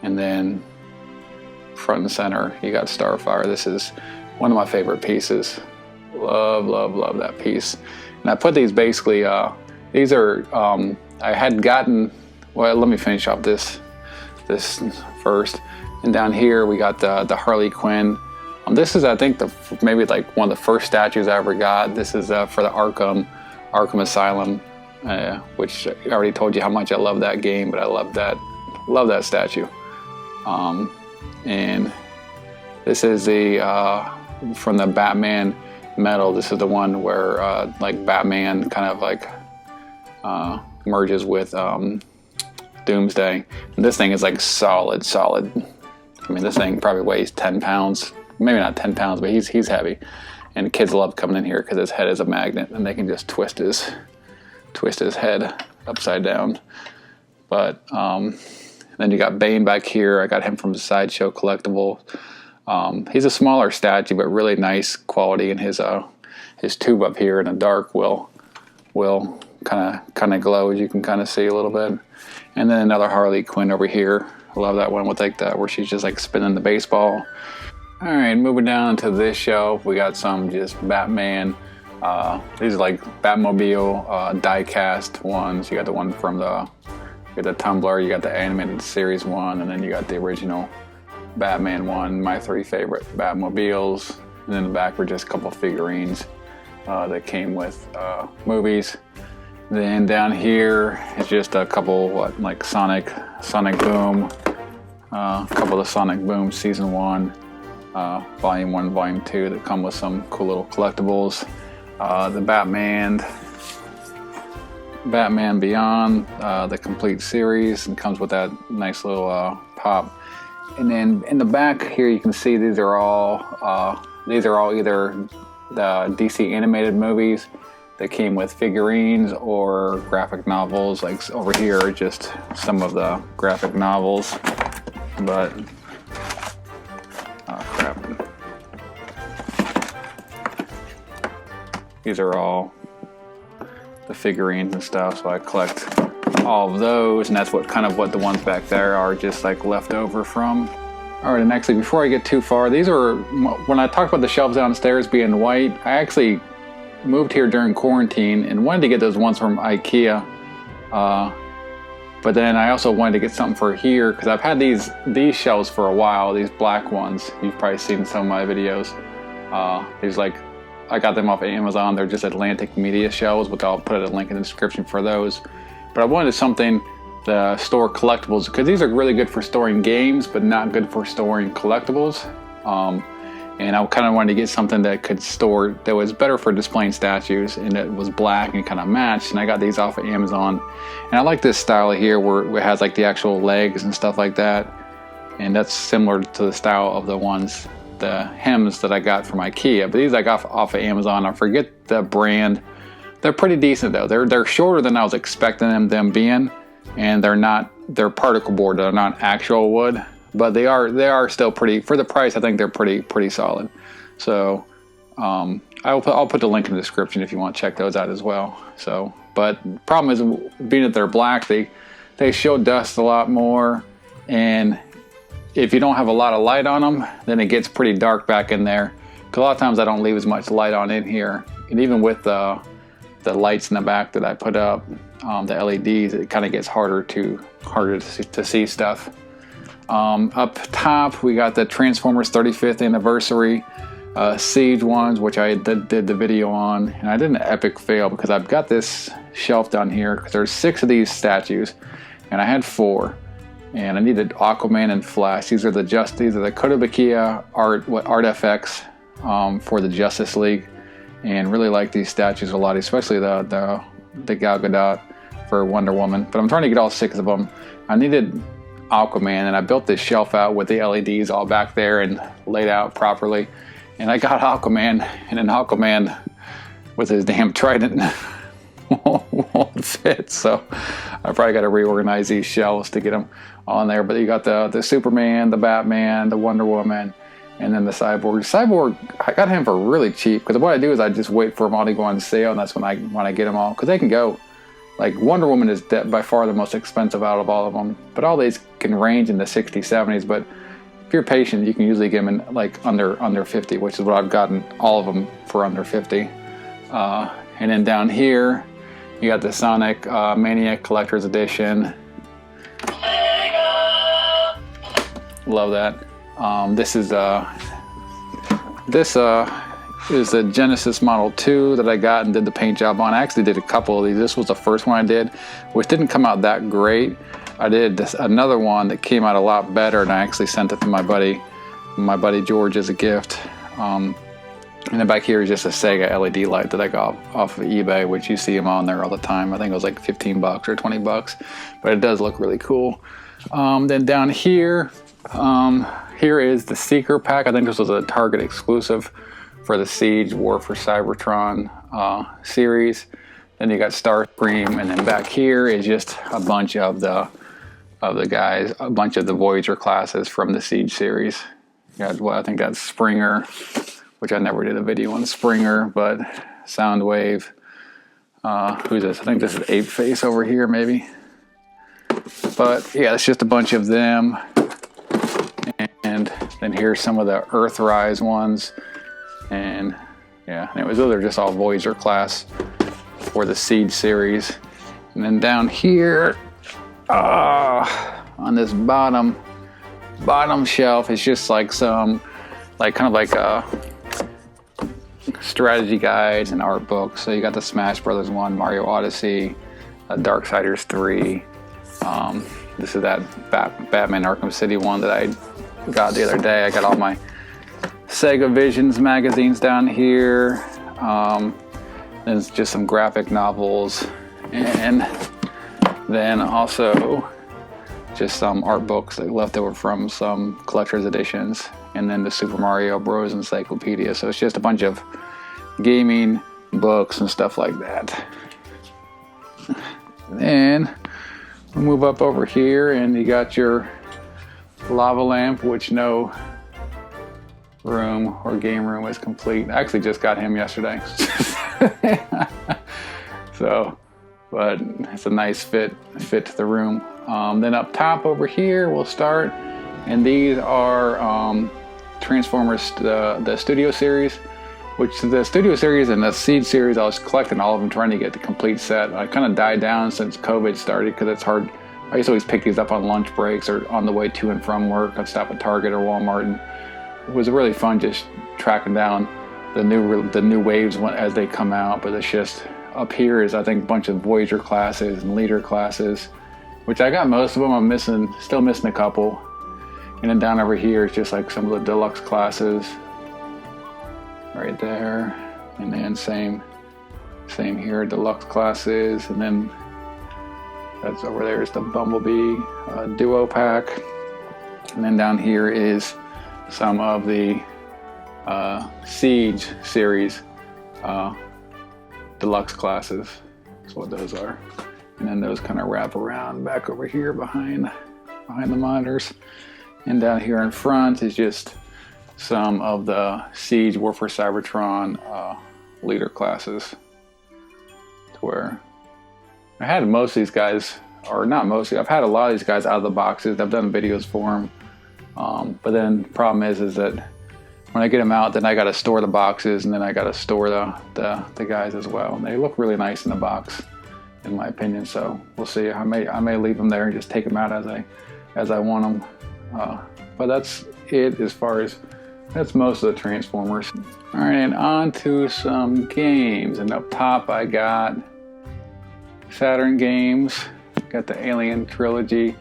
And then front and center, you got Starfire. This is one of my favorite pieces. Love, love, love that piece. And I put these basically, these are, I had gotten, well, let me finish off this first. And down here we got the Harley Quinn. This is, I think, maybe like one of the first statues I ever got. This is for the Arkham Asylum, which I already told you how much I love that game, but I love that statue. And this is from the Batman metal. This is the one where like Batman kind of like merges with Doomsday. And this thing is like solid. I mean, this thing probably weighs 10 pounds. Maybe not 10 pounds, but he's heavy. And kids love coming in here because his head is a magnet and they can just twist his head upside down. But then you got Bane back here. I got him from Sideshow Collectibles. He's a smaller statue, but really nice quality. And his tube up here in the dark will kind of glow, as you can kind of see a little bit. And then another Harley Quinn over here. I love that one with like that where she's just like spinning the baseball. All right, moving down to this shelf, we got some just Batman. These are like Batmobile die-cast ones. You got the one from you got the Tumbler, you got the animated series one, and then you got the original Batman one, my 3 favorite Batmobiles. And in the back were just a couple figurines that came with movies. Then down here is just a couple, like Sonic Boom, a couple of the Sonic Boom Season 1, Volume 1, Volume 2 that come with some cool little collectibles. The Batman Beyond, the complete series, and comes with that nice little pop. And then in the back here you can see these are all either the DC animated movies that came with figurines or graphic novels. Like over here are just some of the graphic novels, but oh crap, these are all the figurines and stuff, so I collect all of those, and that's what the ones back there are, just like left over from. All right, and actually before I get too far, these are, when I talked about the shelves downstairs being white, I actually moved here during quarantine and wanted to get those ones from IKEA, but then I also wanted to get something for here because I've had these shelves for a while, these black ones. You've probably seen some of my videos. These, like, I got them off of Amazon. They're just Atlantic Media shelves, but I'll put a link in the description for those. But I wanted something to store collectibles because these are really good for storing games, but not good for storing collectibles. And I kind of wanted to get something that could store, that was better for displaying statues, and it was black and kind of matched. And I got these off of Amazon. And I like this style here where it has like the actual legs and stuff like that. And that's similar to the style of the hems that I got from IKEA. But these I got off of Amazon. I forget the brand. They're pretty decent though. They're shorter than I was expecting them being. And they're particle board. They're not actual wood. But they are still pretty, for the price. I think they're pretty solid. So I'll put the link in the description if you want to check those out as well. So, but problem is, being that they're black, they show dust a lot more, and if you don't have a lot of light on them, then it gets pretty dark back in there. Because a lot of times I don't leave as much light on in here, and even with the lights in the back that I put up, the LEDs, it kind of gets harder to see stuff. Up top, we got the Transformers 35th anniversary Siege ones, which I did the video on, and I did an epic fail because I've got this shelf down here because there's 6 of these statues, and I had 4, and I needed Aquaman and Flash. These are the Kotobukiya Art FX for the Justice League, and really like these statues a lot, especially the Gal Gadot for Wonder Woman. But I'm trying to get all 6 of them. I needed Aquaman, and I built this shelf out with the LEDs all back there and laid out properly, and I got Aquaman, and then Aquaman with his damn trident won't fit, so I probably got to reorganize these shelves to get them on there. But you got the Superman, the Batman, the Wonder Woman, and then the Cyborg. I got him for really cheap because what I do is I just wait for them all to go on sale, and that's when I get them all, because they can go Like Wonder Woman is by far the most expensive out of all of them, but all these can range in the 60s, 70s. But if you're patient, you can usually get them in like under 50, which is what I've gotten all of them for under 50. And then down here, you got the Sonic Mania Collector's Edition. Love that. This is the Genesis Model 2 that I got and did the paint job on. I actually did a couple of these. This was the first one I did, which didn't come out that great. I did another one that came out a lot better, and I actually sent it to my buddy George as a gift. And then back here is just a Sega LED light that I got off of eBay, which you see them on there all the time. I think it was like 15 bucks or 20 bucks, but it does look really cool. Then down here, here is the Seeker pack. I think this was a Target exclusive for the Siege War for Cybertron series. Then you got Starscream, and then back here is just a bunch of the guys, a bunch of the Voyager classes from the Siege series. You got, well, I think that's Springer, which I never did a video on Springer, but Soundwave. Who's this? I think this is Ape Face over here, maybe. But yeah, it's just a bunch of them. And then here's some of the Earthrise ones. And yeah, anyways, those are just all Voyager class for the Siege series. And then down here, on this bottom shelf, is just like some, like kind of like strategy guides and art books. So you got the Smash Brothers one, Mario Odyssey, Darksiders 3. This is that Batman Arkham City one that I got the other day. I got all my Sega Visions magazines down here. There's just some graphic novels, and then also just some art books that left over from some collector's editions, and then the Super Mario Bros. Encyclopedia. So it's just a bunch of gaming books and stuff like that. And then we'll move up over here, and you got your lava lamp, which no room or game room is complete. I actually just got him yesterday. So, but it's a nice fit to the room. Then up top over here we'll start, and these are Transformers, the Studio Series, which the Studio Series and the Siege Series, I was collecting all of them, trying to get the complete set. I kind of died down since COVID started because it's hard. I used to always pick these up on lunch breaks or on the way to and from work. I'd stop at Target or Walmart, and it was really fun just tracking down the new waves as they come out. But it's just, up here is I think a bunch of Voyager classes and Leader classes, which I got most of them. I'm still missing a couple. And then down over here is just like some of the deluxe classes right there. And then same here, deluxe classes. And then that's over there is the Bumblebee Duo pack. And then down here is some of the Siege series deluxe classes. That's what those are. And then those kind of wrap around back over here behind the monitors. And down here in front is just some of the Siege War for Cybertron Leader classes. To where I had most of these guys, or not mostly, I've had a lot of these guys out of the boxes. I've done videos for them. But then the problem is that when I get them out, then I got to store the boxes, and then I got to store the guys as well. And they look really nice in the box, in my opinion. So we'll see. I may leave them there and just take them out as I want them. But that's it as far as that's most of the Transformers. All right, and on to some games. And up top, I got Saturn games. Got the Alien trilogy,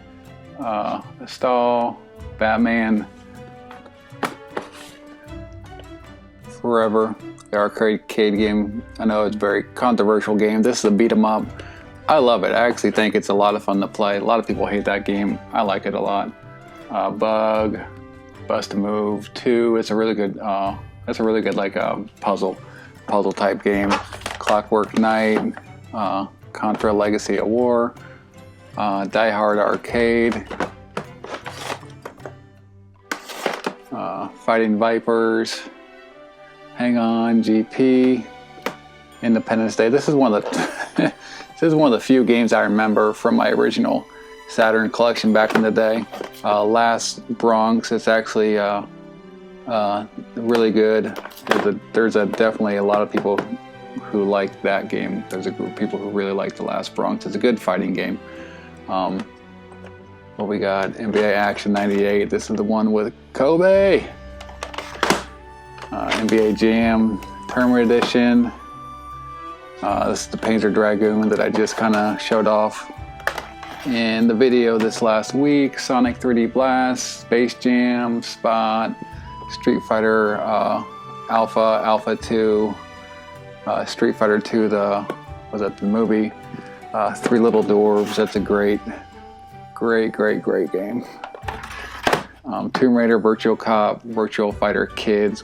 the Stall, Batman Forever, the arcade game. I know it's a very controversial game. This is a beat 'em up. I love it. I actually think it's a lot of fun to play. A lot of people hate that game. I like it a lot. Bug, Bust a Move 2. It's a really good. That's a really good like puzzle type game. Clockwork Knight, Contra Legacy of War, Die Hard Arcade, Fighting Vipers, Hang On, GP, Independence Day. This is one of the This is one of the few games I remember from my original Saturn collection back in the day. Last Bronx, it's actually really good. There's definitely a lot of people who like that game. There's a group of people who really like The Last Bronx. It's a good fighting game. What we got? NBA Action 98. This is the one with Kobe. NBA Jam Tournament Edition. This is the Panzer Dragoon that I just kind of showed off in the video this last week. Sonic 3D Blast, Space Jam, Spot, Street Fighter Alpha, Alpha 2, Street Fighter 2, the movie, Three Little Dwarves. That's a great game. Tomb Raider, Virtual Cop, Virtual Fighter Kids.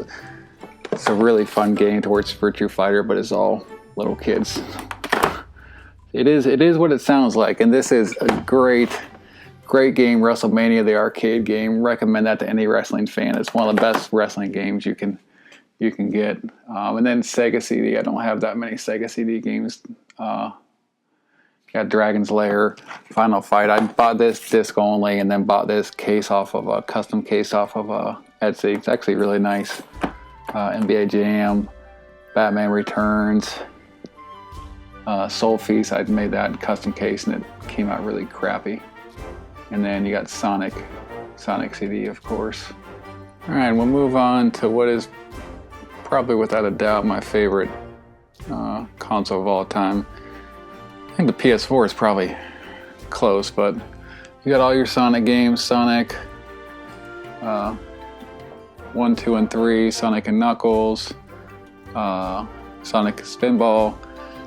It's a really fun game towards Virtua Fighter, but it's all little kids. It is what it sounds like, and this is a great game. WrestleMania, the arcade game. Recommend that to any wrestling fan. It's one of the best wrestling games you can get. And then Sega CD. I don't have that many Sega CD games. Got Dragon's Lair, Final Fight. I bought this disc only, and then bought this case off of a custom case off of Etsy. It's actually really nice. NBA Jam, Batman Returns, Soul Feast. I made that custom case, and it came out really crappy. And then you got Sonic CD, of course. All right, we'll move on to what is probably without a doubt my favorite console of all time. I think the PS4 is probably close, but you got all your Sonic games, Sonic 1, 2, and 3, Sonic and Knuckles, Sonic Spinball,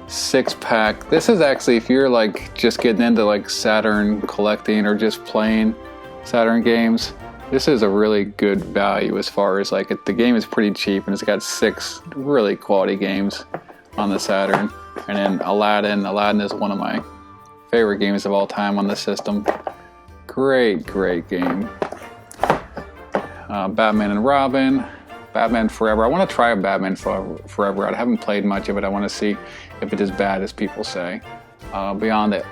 6-pack. This is actually, if you're like just getting into like Saturn collecting or just playing Saturn games, this is a really good value as far as like the game is pretty cheap, and it's got 6 really quality games on the Saturn. And then Aladdin is one of my favorite games of all time on the system. Great game. Batman and Robin, Batman Forever. I want to try a Batman Forever. I haven't played much of it. I want to see if it's as bad as people say. Beyond the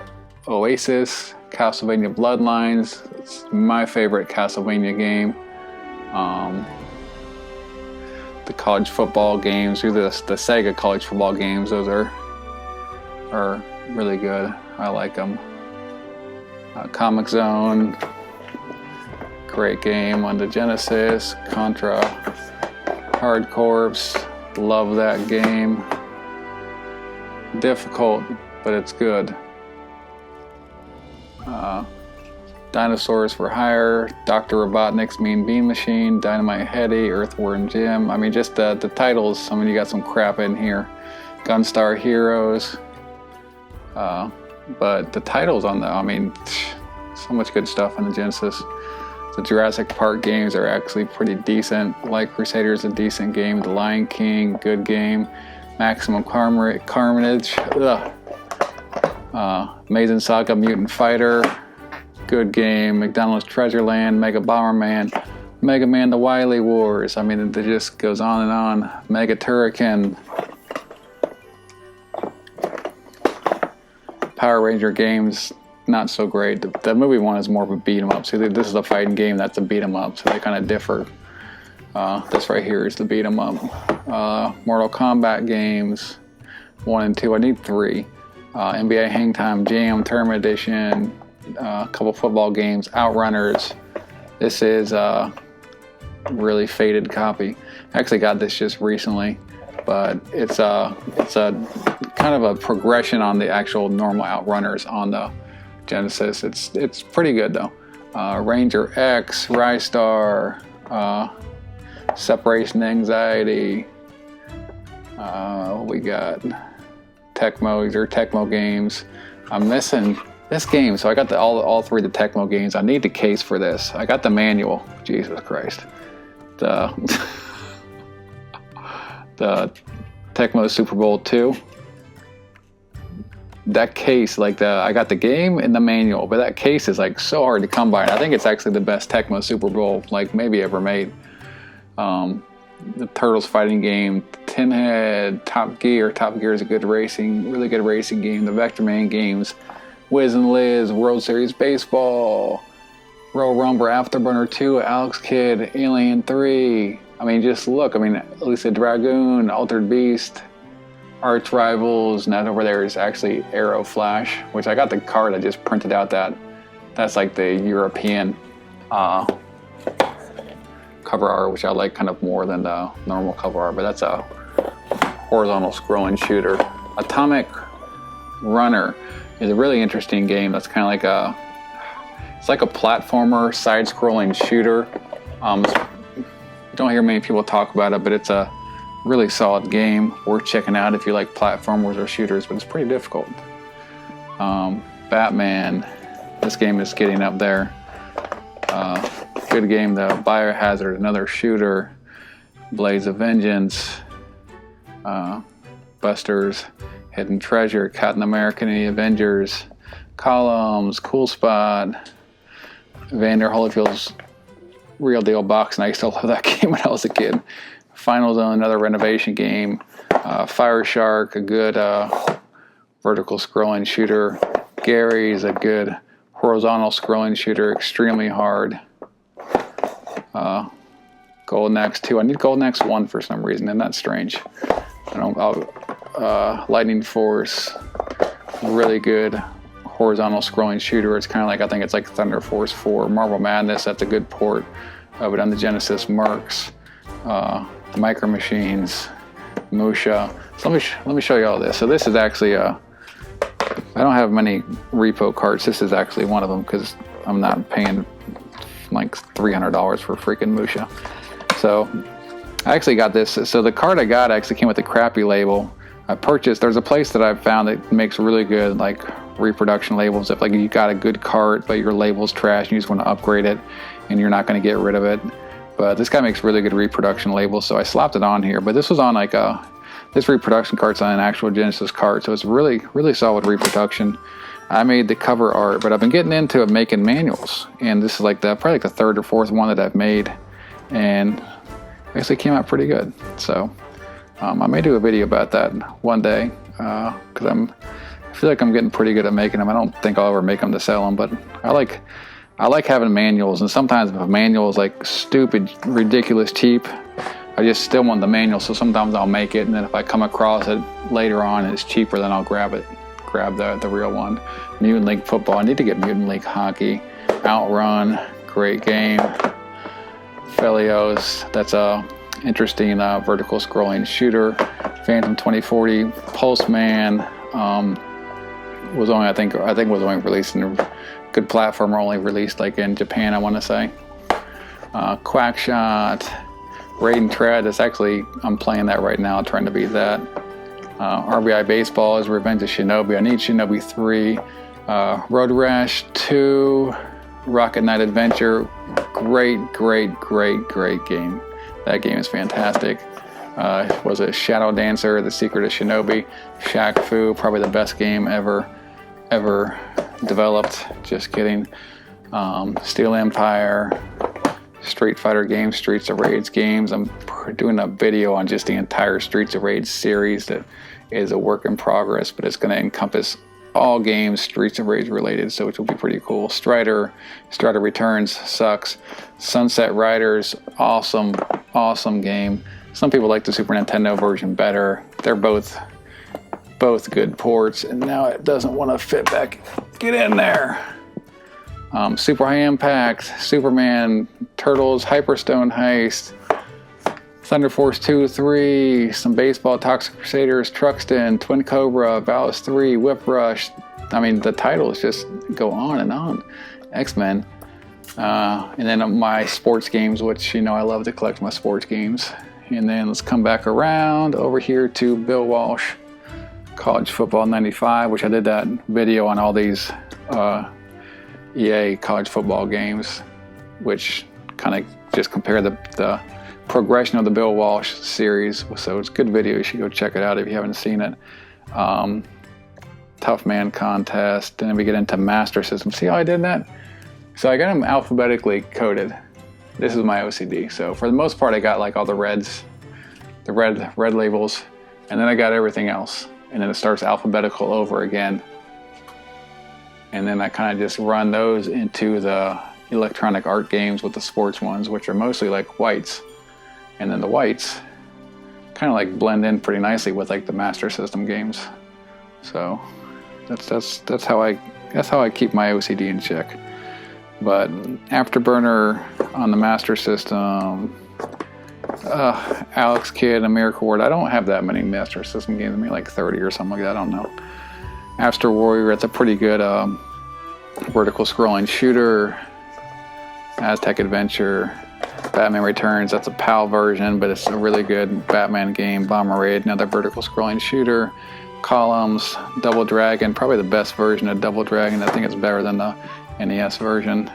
Oasis, Castlevania Bloodlines. It's my favorite Castlevania game. The college football games, the Sega college football games, those are really good. I like them. Comic Zone, great game on the Genesis. Contra Hard Corps, love that game. Difficult, but it's good. Dinosaurs for Hire, Dr. Robotnik's Mean Bean Machine, Dynamite Heady, Earthworm Jim. I mean, just the titles. I mean, you got some crap in here. Gunstar Heroes. But the titles on so much good stuff on the Genesis. The Jurassic Park games are actually pretty decent. Light Crusader is a decent game. The Lion King, good game. Maximum Carnage. Amazing Saga, Mutant Fighter, good game. McDonald's Treasure Land, Mega Bomberman, Mega Man The Wily Wars. I mean, it just goes on and on. Mega Turrican. Power Ranger games, not so great. The movie one is more of a beat 'em up. See, this is a fighting game, that's a beat 'em up, so they kind of differ. This right here is the beat 'em up. Mortal Kombat games, 1 and 2. I need 3. NBA Hang Time Jam Tournament Edition, a couple football games, Outrunners. This is a really faded copy. I actually got this just recently, but it's a kind of a progression on the actual normal Outrunners on the Genesis. It's pretty good though. Ranger X, Rystar, Separation Anxiety. We got Tecmo games. I'm missing this game, so I got all 3 of the Tecmo games. I need the case for this. I got the manual. Jesus Christ. The Tecmo Super Bowl 2. That case, I got the game and the manual, but that case is so hard to come by. And I think it's actually the best Tecmo Super Bowl maybe ever made. The Turtles fighting game, Tin Head, Top Gear. Top Gear is a really good racing game. The Vector Man games, Wiz and Liz, World Series Baseball, Royal Rumble, Afterburner 2, Alex Kidd, Alien 3. I mean, just look. I mean, Lisa Dragoon, Altered Beast, Arch Rivals, and that over there is actually Aero Flash, which I got the card. I just printed out that's like the European cover art, which I like kind of more than the normal cover art, but that's a horizontal scrolling shooter. Atomic Runner is a really interesting game. That's kind of like it's like a platformer side-scrolling shooter. Don't hear many people talk about it, but it's a really solid game worth checking out if you like platformers or shooters, but it's pretty difficult. Batman, this game is getting up there. Good game though. Biohazard, another shooter. Blades of Vengeance, Busters, Hidden Treasure, Captain America and the Avengers, Columns, Cool Spot, Vander Holyfield's Real Deal Box, and I used to love that game when I was a kid. Final Zone, another renovation game. Fire Shark, a good vertical scrolling shooter. Gary's a good horizontal scrolling shooter, extremely hard. Golden Axe 2. I need Golden Axe 1 for some reason, and that's strange. Lightning Force, really good horizontal scrolling shooter. It's kind of like, I think it's like Thunder Force 4. Marvel Madness, that's a good port of it on the Genesis. Mercs, Micro Machines, Musha. So let me show you all this. So this is actually I don't have many repo cards. This is actually one of them because I'm not paying like $300 for freaking Musha. So I actually got this. So the card I got actually came with a crappy label. I purchased, there's a place that I've found that makes really good like reproduction labels. If like you got a good cart but your label's trash and you just want to upgrade it and you're not going to get rid of it. But this guy makes really good reproduction labels, so I slapped it on here. But this was on like this reproduction cart's on an actual Genesis cart, so it's really, really solid reproduction. I made the cover art, but I've been getting into making manuals, and this is like probably like the third or fourth one that I've made, and actually came out pretty good. So I may do a video about that one day because I feel like I'm getting pretty good at making them. I don't think I'll ever make them to sell them, but I like having manuals, and sometimes if a manual is like stupid, ridiculous cheap, I just still want the manual, so sometimes I'll make it, and then if I come across it later on and it's cheaper, then I'll grab the real one. Mutant League Football, I need to get Mutant League Hockey. Outrun, great game. Felios, that's a interesting vertical scrolling shooter. Phantom 2040, Pulseman, was only I think was only released in good platformer, only released like in Japan, I want to say. Quackshot, Raid and Tread. That's actually, I'm playing that right now, trying to beat that. RBI Baseball is Revenge of Shinobi. I need Shinobi 3. Road Rash 2, Rocket Knight Adventure. Great game. That game is fantastic. Was a Shadow Dancer, The Secret of Shinobi. Shaq Fu, probably the best game ever developed. Just kidding. Steel Empire, Street Fighter games, Streets of Rage games. I'm doing a video on just the entire Streets of Rage series that is a work in progress, but it's going to encompass all games Streets of Rage related, so which will be pretty cool. Strider Returns sucks. Sunset Riders, awesome game. Some people like the Super Nintendo version better. They're both good ports, and now it doesn't want to fit back. Get in there. Super High Impact, Superman, Turtles, Hyperstone Heist, Thunder Force 2, 3, some baseball, Toxic Crusaders, Truxton, Twin Cobra, Valis 3, Whip Rush. I mean, the titles just go on and on. X-Men. And then my sports games, which, you know, I love to collect my sports games. And then let's come back around over here to Bill Walsh, College Football 95, which I did that video on all these EA college football games, which kind of just compare the progression of the Bill Walsh series. So it's a good video. You should go check it out if you haven't seen it. Tough Man Contest. And then we get into Master System. See how I did that? So I got them alphabetically coded. This is my OCD. So for the most part, I got like all the reds the red labels, and then I got everything else, and then it starts alphabetical over again, and then I kind of just run those into the electronic art games with the sports ones, which are mostly like whites, and then the whites kind of like blend in pretty nicely with like the Master System games. So that's how I keep my OCD in check. But Afterburner on the Master System, Alex Kidd, America Ward. I don't have that many Master System games. I mean, like 30 or something like that. I don't know. After Warrior, it's a pretty good vertical scrolling shooter. Aztec Adventure, Batman Returns. That's a PAL version, but it's a really good Batman game. Bomber Raid, another vertical scrolling shooter. Columns, Double Dragon, probably the best version of Double Dragon. I think it's better than the NES version.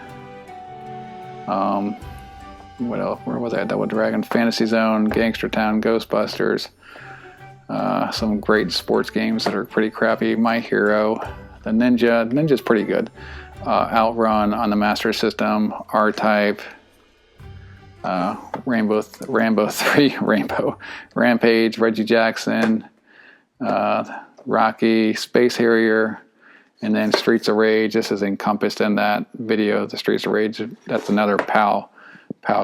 What else? Where was I? Double Dragon, Fantasy Zone, Gangster Town, Ghostbusters. Some great sports games that are pretty crappy. My Hero, the Ninja's pretty good. Outrun on the Master System, R-Type, Rambo 3, Rampage, Reggie Jackson, Rocky, Space Harrier, and then Streets of Rage. This is encompassed in that video, the Streets of Rage. That's another PAL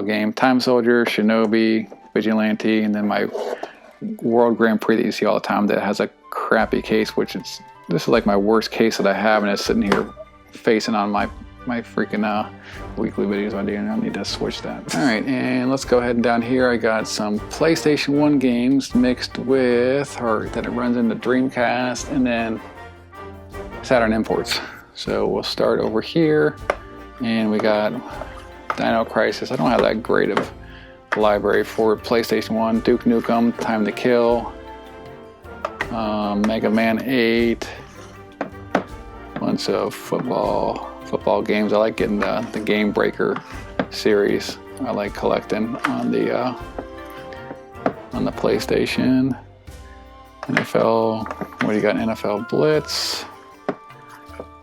game. Time Soldier, Shinobi, Vigilante, and then my World Grand Prix that you see all the time that has a crappy case, this is like my worst case that I have, and it's sitting here facing on my freaking weekly videos I do, and I need to switch that. All right, and let's go ahead and down here I got some PlayStation 1 games mixed with, or that it runs into Dreamcast, and then Saturn imports. So we'll start over here, and we got Dino Crisis. I don't have that great of a library for PlayStation 1. Duke Nukem, Time to Kill, Mega Man 8, bunch of football games. I like getting the Game Breaker series. I like collecting on the PlayStation. NFL, what do you got? NFL Blitz.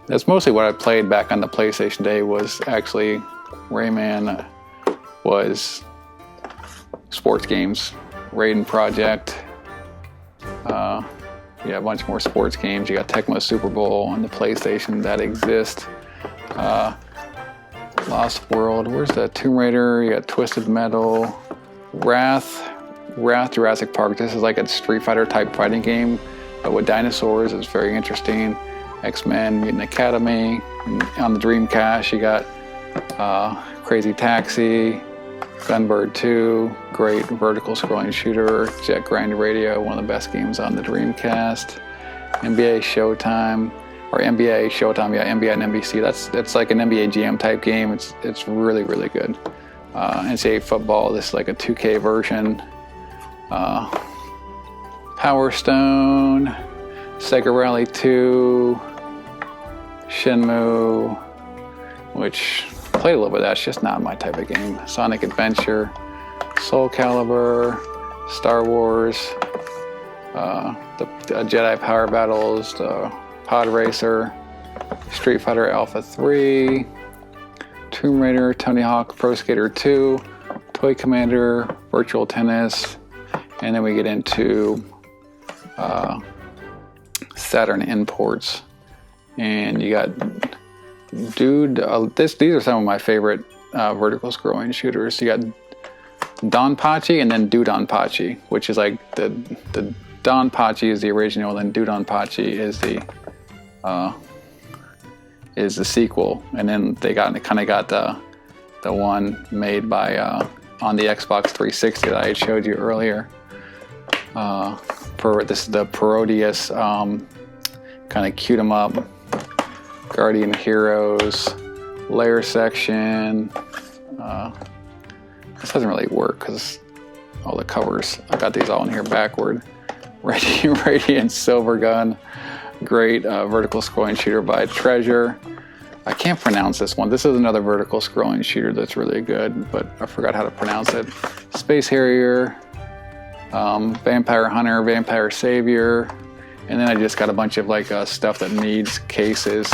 That's mostly what I played back on the PlayStation day, was actually Rayman, was sports games. Raiden Project. Yeah, a bunch more sports games. You got Tecmo Super Bowl on the PlayStation that exist. Lost World. Where's the Tomb Raider? You got Twisted Metal. Wrath Jurassic Park. This is like a Street Fighter type fighting game, but with dinosaurs. It's very interesting. X-Men Mutant Academy. And on the Dreamcast, you got Crazy Taxi, Gunbird 2, great vertical scrolling shooter. Jet Grind Radio, one of the best games on the Dreamcast. NBA Showtime, or NBA Showtime, yeah, NBA and NBC. That's like an NBA Jam type game. It's really, really good. NCAA football, this is like a 2K version. Power Stone, Sega Rally 2, Shenmue, which played a little bit of that. It's just not my type of game. Sonic Adventure, Soul Calibur, Star Wars, the Jedi Power Battles, the Pod Racer, Street Fighter Alpha 3, Tomb Raider, Tony Hawk Pro Skater 2, Toy Commander, Virtual Tennis, and then we get into Saturn imports. And you got these are some of my favorite vertical scrolling shooters. You got Donpachi and then Dudonpachi, which is like the Donpachi is the original, and then Dudonpachi is the sequel. And then they got the one made by on the Xbox 360 that I had showed you earlier. This is the Parodius kind of cute 'em up. Guardian Heroes, Layer Section. This doesn't really work because all the covers, I got these all in here backward. Radiant Silver Gun, great vertical scrolling shooter by Treasure. I can't pronounce this one. This is another vertical scrolling shooter that's really good, but I forgot how to pronounce it. Space Harrier, Vampire Hunter, Vampire Savior, and then I just got a bunch of like stuff that needs cases.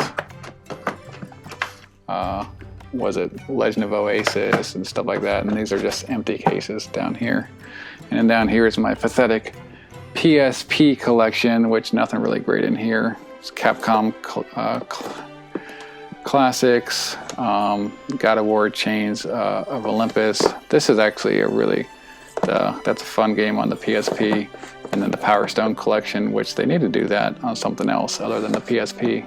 Was it Legend of Oasis and stuff like that, and these are just empty cases down here. And then down here is my pathetic PSP collection, which nothing really great in here. It's Capcom classics, God of War Chains of Olympus. This is actually that's a fun game on the PSP. And then the Power Stone collection, which they need to do that on something else other than the PSP.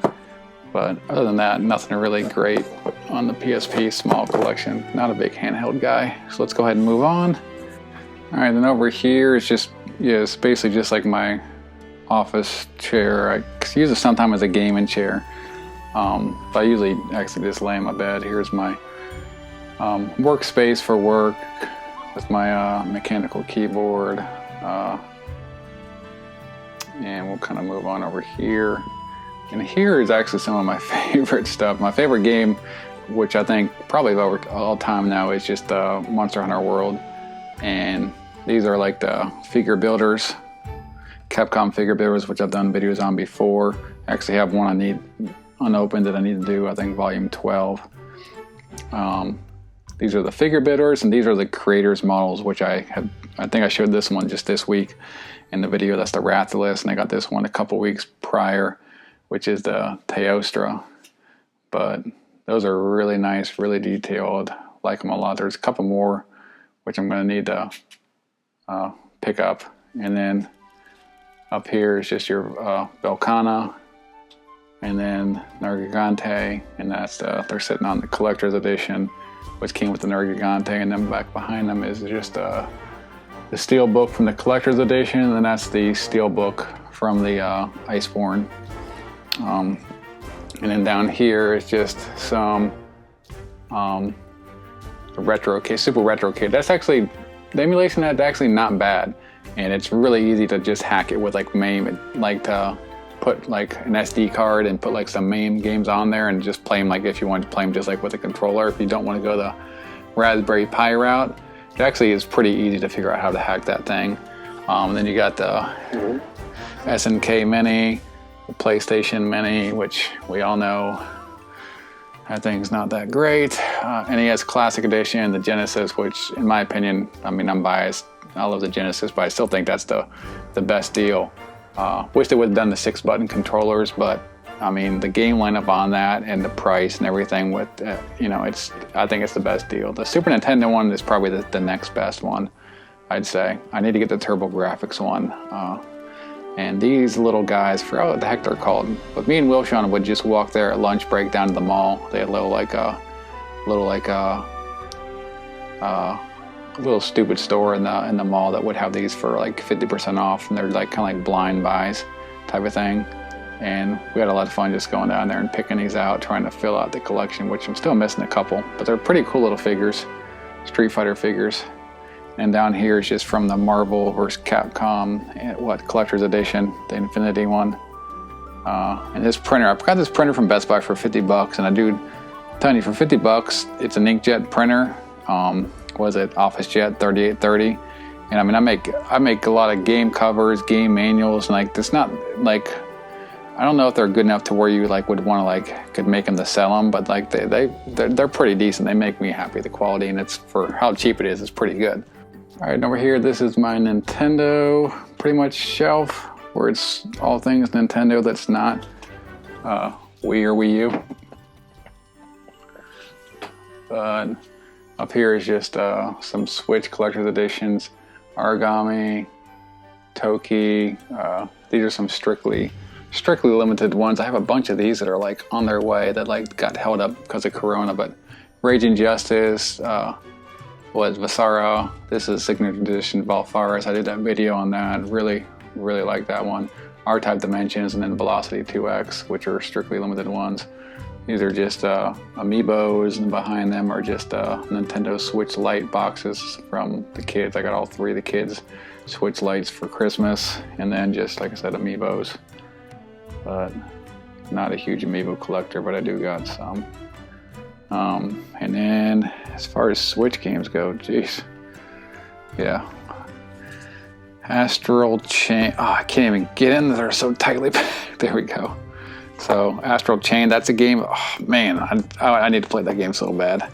But other than that, nothing really great on the PSP small collection. Not a big handheld guy. So let's go ahead and move on. All right, then over here is it's basically just like my office chair. I use it sometimes as a gaming chair. But I usually actually just lay in my bed. Here's my workspace for work with my mechanical keyboard. And we'll kind of move on over here. And here is actually some of my favorite stuff. My favorite game, which I think probably of all time now, is just Monster Hunter World. And these are like the figure builders, Capcom figure builders, which I've done videos on before. I actually have one I need unopened that I need to do, I think volume 12. These are the figure builders, and these are the creators models, which I think I showed this one just this week in the video. That's the Rathalos, and I got this one a couple weeks prior, which is the Teostra. But those are really nice, really detailed. Like them a lot. There's a couple more which I'm going to need to pick up. And then up here is just your Belcana, and then Nergigante, and that's they're sitting on the collector's edition, which came with the Nergigante, and then back behind them is just the Steelbook from the collector's edition, and then that's the Steelbook from the Iceborne. And then down here is just some retro case, super retro case. That's actually, the emulation that's actually not bad, and it's really easy to just hack it with like MAME, like to put like an SD card and put like some MAME games on there and just play them like if you want to play them just like with a controller. If you don't want to go the Raspberry Pi route, it actually is pretty easy to figure out how to hack that thing. And then you got the SNK Mini, the PlayStation Mini, which we all know that thing's not that great. NES Classic Edition, the Genesis, which in my opinion, I mean, I'm biased. I love the Genesis, but I still think that's the best deal. Wish they would have done the 6-button controllers, but I mean, the game lineup on that and the price and everything with, I think it's the best deal. The Super Nintendo one is probably the next best one, I'd say. I need to get the TurboGrafx one. And these little guys, I forgot what the heck they're called, but me and Wilshon would just walk there at lunch break down to the mall. They had a little stupid store in the mall that would have these for like 50% off, and they're like kind of like blind buys type of thing. And we had a lot of fun just going down there and picking these out, trying to fill out the collection, which I'm still missing a couple, but they're pretty cool little figures, Street Fighter figures. And down here is just from the Marvel vs. Capcom, collector's edition, the Infinity one. And this printer, I got this printer from Best Buy for $50, and I'm telling you, for $50, it's an inkjet printer. Was it OfficeJet 3830? And I mean, I make a lot of game covers, game manuals, and like it's not like, I don't know if they're good enough to where you like would want to like could make them to sell them, but like they're pretty decent. They make me happy. The quality, and it's for how cheap it is, it's pretty good. All right, and over here, this is my Nintendo pretty much shelf where it's all things Nintendo that's not Wii or Wii U. But up here is just some Switch collector's editions, Origami, Toki. These are some strictly limited ones. I have a bunch of these that are like on their way that like got held up because of Corona, but Raging Justice, was Vasara. This is Signature Edition Valfaris. I did that video on that. Really like that one. R-Type Dimensions, and then Velocity 2X, which are strictly limited ones. These are just amiibos, and behind them are just Nintendo Switch Lite boxes from the kids. I got all three of the kids' Switch Lites for Christmas, and then just, like I said, amiibos. But not a huge amiibo collector, but I do got some. And then as far as Switch games go, geez, yeah. Astral Chain, I can't even get in there, so tightly packed. There we go. So Astral Chain, that's a game, oh man, I need to play that game so bad.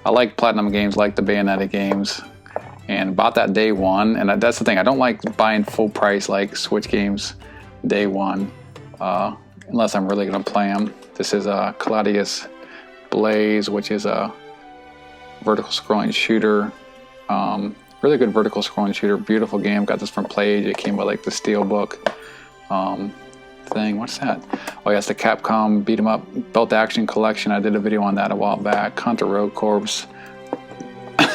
I like Platinum games, like the Bayonetta games, and bought that day one. And that's the thing, I don't like buying full price like Switch games day one, unless I'm really going to play them. This is Claudius Blaze, which is a vertical scrolling shooter. Really good vertical scrolling shooter, beautiful game. Got this from PlayAge. It came with like the Steelbook thing. What's that? Oh, yes, the Capcom Beat 'em Up Belt Action Collection. I did a video on that a while back. Contra Road Corps.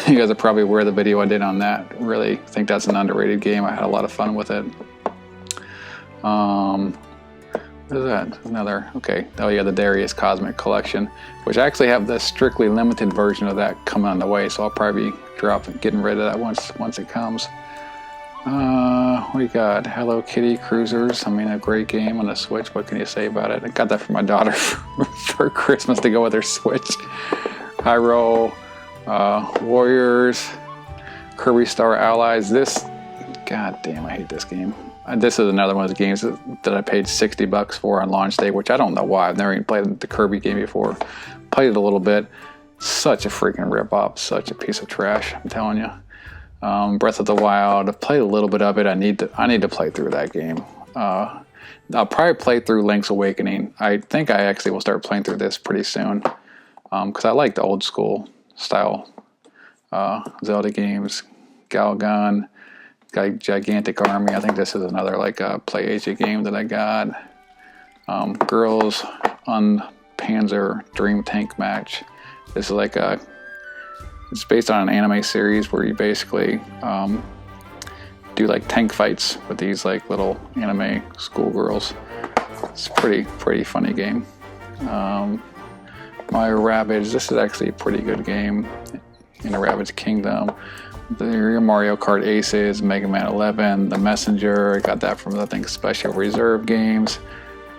You guys are probably aware of the video I did on that. Really think that's an underrated game. I had a lot of fun with it. What is that? Another, okay. Oh yeah, the Darius Cosmic Collection, which I actually have the strictly limited version of that coming on the way, so I'll probably be getting rid of that once it comes. We got Hello Kitty Cruisers. I mean, a great game on the Switch. What can you say about it? I got that for my daughter for Christmas to go with her Switch. High Roll, Warriors, Kirby Star Allies. This, god damn, I hate this game. This is another one of the games that I paid $60 for on launch day, which I don't know why. I've never even played the Kirby game before. Played it a little bit. Such a freaking rip-off. Such a piece of trash, I'm telling you. Breath of the Wild. I've played a little bit of it. I need to play through that game. I'll probably play through Link's Awakening. I think I actually will start playing through this pretty soon, because I like the old school style Zelda games. Galaga. Got Gigantic Army. I think this is another like PlayAge game that I got. Girls on Panzer Dream Tank Match. This is like it's based on an anime series where you basically do like tank fights with these like little anime schoolgirls. It's a pretty funny game. Mario Rabbids. This is actually a pretty good game. In the Rabbids Kingdom. The Mario Kart Aces, Mega Man 11, The Messenger. I got that from, I think, Special Reserve Games.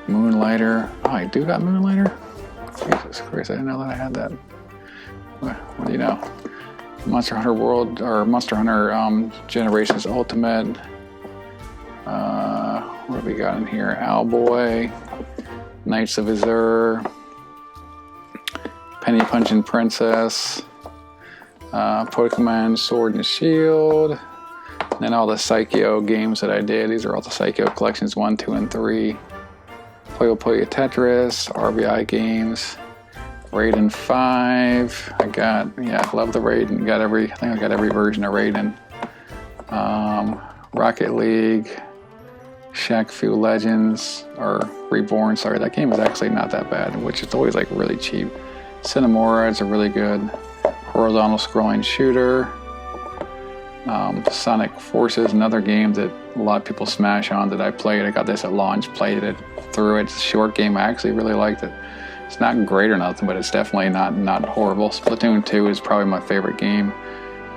Moonlighter. Oh, I do got Moonlighter? Jesus Christ, I didn't know that I had that. What do you know? Monster Hunter World, or Monster Hunter Generations Ultimate. What have we got in here? Owlboy, Knights of Azure, Penny Punching Princess. Pokemon Sword and Shield, and then all the Psycho games that I did. These are all the Psycho collections 1, 2, and 3. Puyo Puyo Tetris, RBI games, Raiden 5. I got, yeah, love the Raiden. I think I got every version of Raiden. Rocket League, Shaq Fu Legends, or Reborn. Sorry, that game is actually not that bad, which is always like really cheap. Cinemora is a really good horizontal scrolling shooter. Sonic Forces, another game that a lot of people smash on that I played. I got this at launch, played it through it. It's a short game. I actually really liked it. It's not great or nothing, but it's definitely not horrible. Splatoon 2 is probably my favorite game.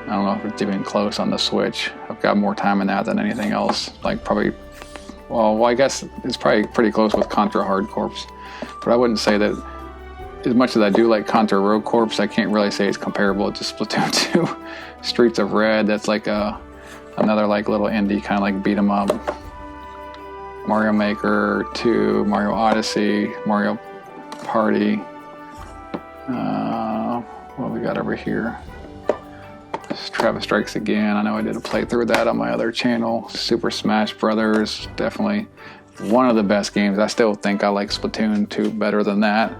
I don't know if it's even close on the Switch. I've got more time in that than anything else. Like probably, well, I guess it's probably pretty close with Contra Hard Corps. But I wouldn't say that, as much as I do like Contra Road Corps, I can't really say it's comparable to Splatoon 2. Streets of Red, that's like another like little indie kind of like beat 'em up. Mario Maker 2, Mario Odyssey, Mario Party. What we got over here? Travis Strikes Again. I know I did a playthrough of that on my other channel. Super Smash Brothers, definitely one of the best games. I still think I like Splatoon 2 better than that.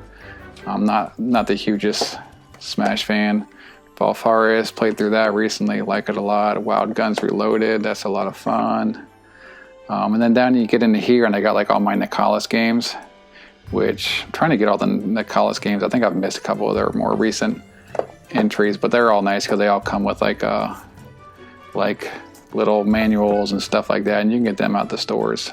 I'm not the hugest Smash fan. Valfaris, played through that recently, like it a lot. Wild Guns Reloaded, that's a lot of fun. And then down you get into here, and I got like all my Nicalis games, which I'm trying to get all the Nicalis games. I think I've missed a couple of their more recent entries, but they're all nice because they all come with like little manuals and stuff like that, and you can get them out the stores.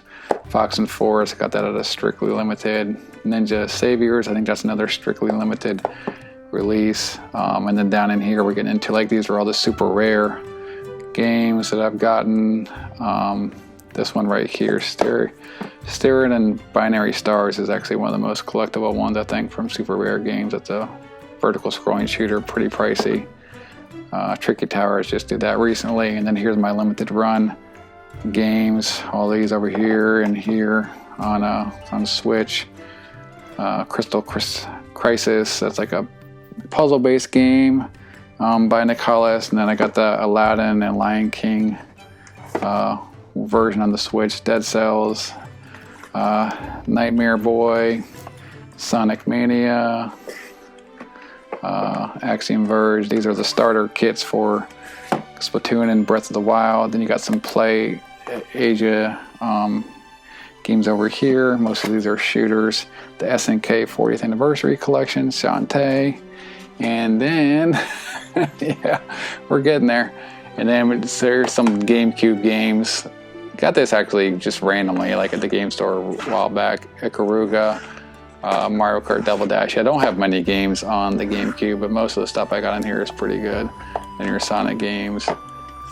Fox and Forest, got that at a strictly limited. Ninja Saviors, I think that's another strictly limited release. And then down in here we're getting into like, these are all the super rare games that I've gotten. This one right here, Styrian and Binary Stars, is actually one of the most collectible ones, I think, from super rare games. It's a vertical scrolling shooter, pretty pricey. Tricky Towers just did that recently. And then here's my limited run games, all these over here and here on Switch. Crystal Crisis, that's like a puzzle-based game. by Nicholas, and then I got the Aladdin and Lion King version on the Switch, Dead Cells, Nightmare Boy, Sonic Mania, Axiom Verge. These are the starter kits for Splatoon and Breath of the Wild. Then you got some Play Asia games over here. Most of these are shooters. The SNK 40th Anniversary Collection, Shantae. And then, yeah, we're getting there. And then there's some GameCube games. Got this actually just randomly, like at the game store a while back. Ikaruga, Mario Kart Double Dash. I don't have many games on the GameCube, but most of the stuff I got in here is pretty good. And your Sonic games,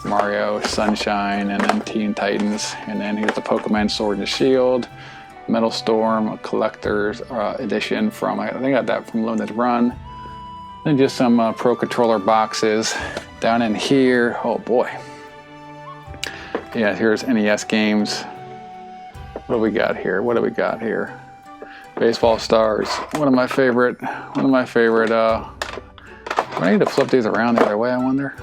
Mario, Sunshine, and then Teen Titans. And then here's the Pokemon Sword and Shield, Metal Storm, a collector's edition from, I think I got that from Limited Run. Then just some Pro Controller boxes. Down in here, oh boy. Yeah, here's NES games. What do we got here? Baseball Stars. One of my favorite, do I need to flip these around the other way, I wonder?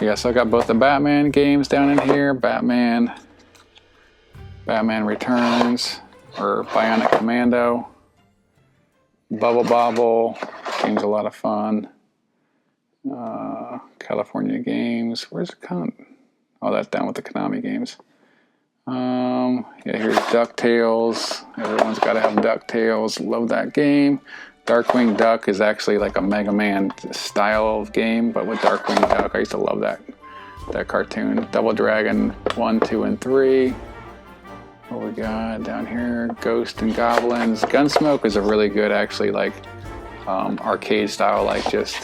Yeah, so I got both the Batman games down in here. Batman Returns, or Bionic Commando. Bubble Bobble, game's a lot of fun. California Games, where's the Oh, that's down with the Konami games. Yeah, here's DuckTales. Everyone's got to have DuckTales. Love that game. Darkwing Duck is actually like a Mega Man style of game, but with Darkwing Duck, I used to love that cartoon. Double Dragon 1, 2, and 3. What we got down here? Ghost and Goblins. Gunsmoke is a really good, actually, like arcade style, like just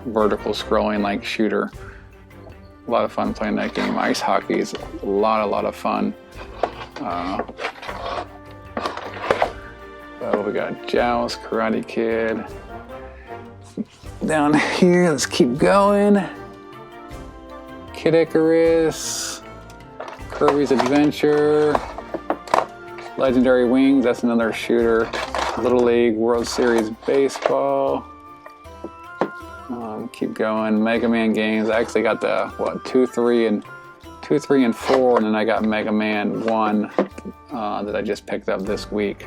vertical scrolling, like shooter. A lot of fun playing that game. Ice hockey is a lot of fun. So we got Joust, Karate Kid. Down here, let's keep going. Kid Icarus, Kirby's Adventure, Legendary Wings, that's another shooter. Little League, World Series Baseball. Keep going. Mega Man games. I actually got the 2, 3, and 4, and then I got Mega Man 1 that I just picked up this week,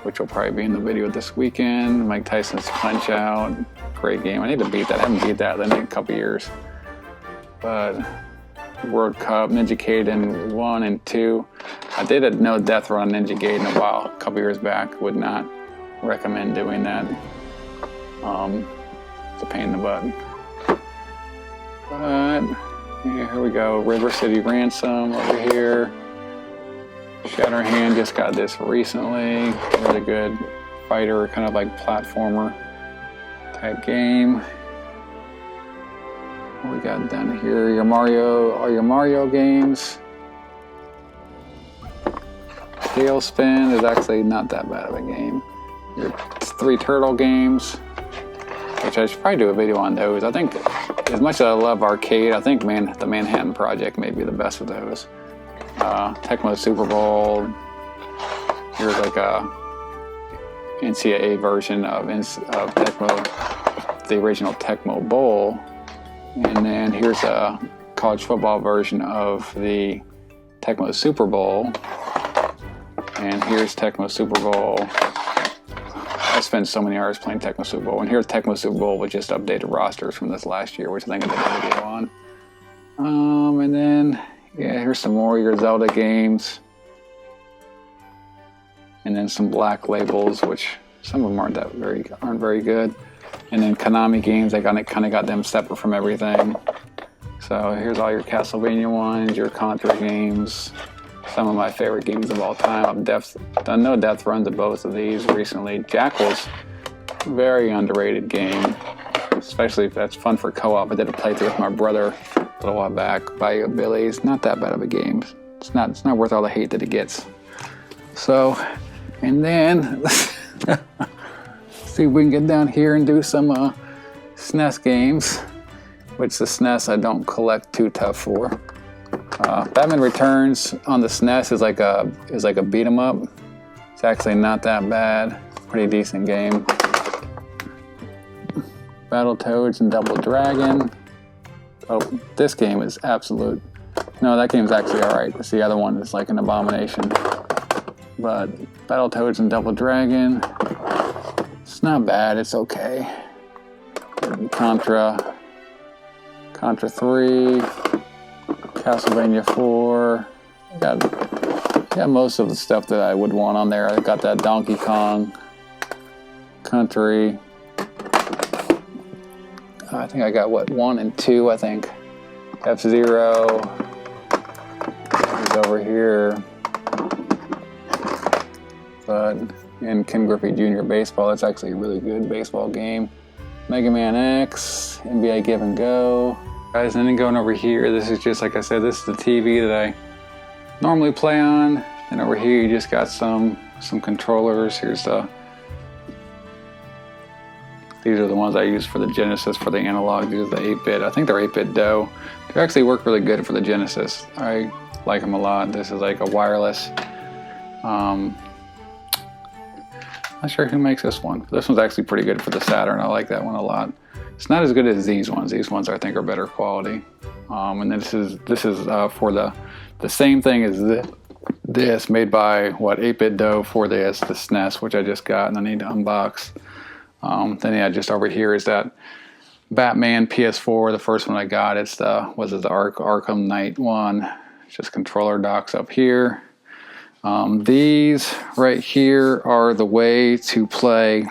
which will probably be in the video this weekend. Mike Tyson's Punch Out. Great game. I need to beat that. I haven't beat that in a couple years. But World Cup, Ninja Gaiden 1 and 2. I did a no death run on Ninja Gaiden a while, a couple years back. Would not recommend doing that. It's a pain in the butt. But yeah, here we go. River City Ransom over here. Shatterhand just got this recently. Really good fighter, kind of like platformer type game. What we got down here? All your Mario games. Tailspin is actually not that bad of a game. Your 3 turtle games, which I should probably do a video on those. I think, as much as I love arcade, I think the Manhattan Project may be the best of those. Tecmo Super Bowl. Here's like a NCAA version of Tecmo, the original Tecmo Bowl. And then here's a college football version of the Tecmo Super Bowl. And here's Tecmo Super Bowl. I spent so many hours playing Tecmo Super Bowl. And here's Tecmo Super Bowl with just updated rosters from this last year, which I think I did a video on. And then, yeah, here's some more of your Zelda games. And then some black labels, which some of them aren't very good. And then Konami games, I kind of got them separate from everything. So here's all your Castlevania ones, your Contra games. Some of my favorite games of all time. I've done no death runs of both of these recently. Jackal's very underrated game, especially if that's fun for co-op. I did a playthrough with my brother a little while back. Bayou Billy's not that bad of a game. It's not worth all the hate that it gets. So, and then see if we can get down here and do some SNES games, which the SNES I don't collect too tough for. Batman Returns on the SNES is like a beat 'em up. It's actually not that bad. Pretty decent game. Battletoads and Double Dragon. Oh, this game is absolute. No, that game's actually alright. The other one is like an abomination. But Battletoads and Double Dragon, it's not bad, it's okay. Contra 3, Castlevania 4. Got most of the stuff that I would want on there. I got that Donkey Kong Country. I think I got what, 1 and 2, I think. F-Zero is over here. But in Ken Griffey Jr. Baseball, it's actually a really good baseball game. Mega Man X, NBA Give and Go. Guys, and then going over here, this is just, like I said, this is the TV that I normally play on. And over here you just got some controllers. Here's these are the ones I use for the Genesis for the analog. These are the 8-bit. I think they're 8-bit DOE. They actually work really good for the Genesis. I like them a lot. This is like a wireless. Not sure who makes this one. This one's actually pretty good for the Saturn. I like that one a lot. It's not as good as these ones. These ones I think are better quality. And then this is for the same thing as this made by what, 8-bit DOE for the SNES, which I just got and I need to unbox. Then yeah, just over here is that Batman PS4, the first one I got. It's the Arkham Knight one. It's just controller docks up here. These right here are the way to play.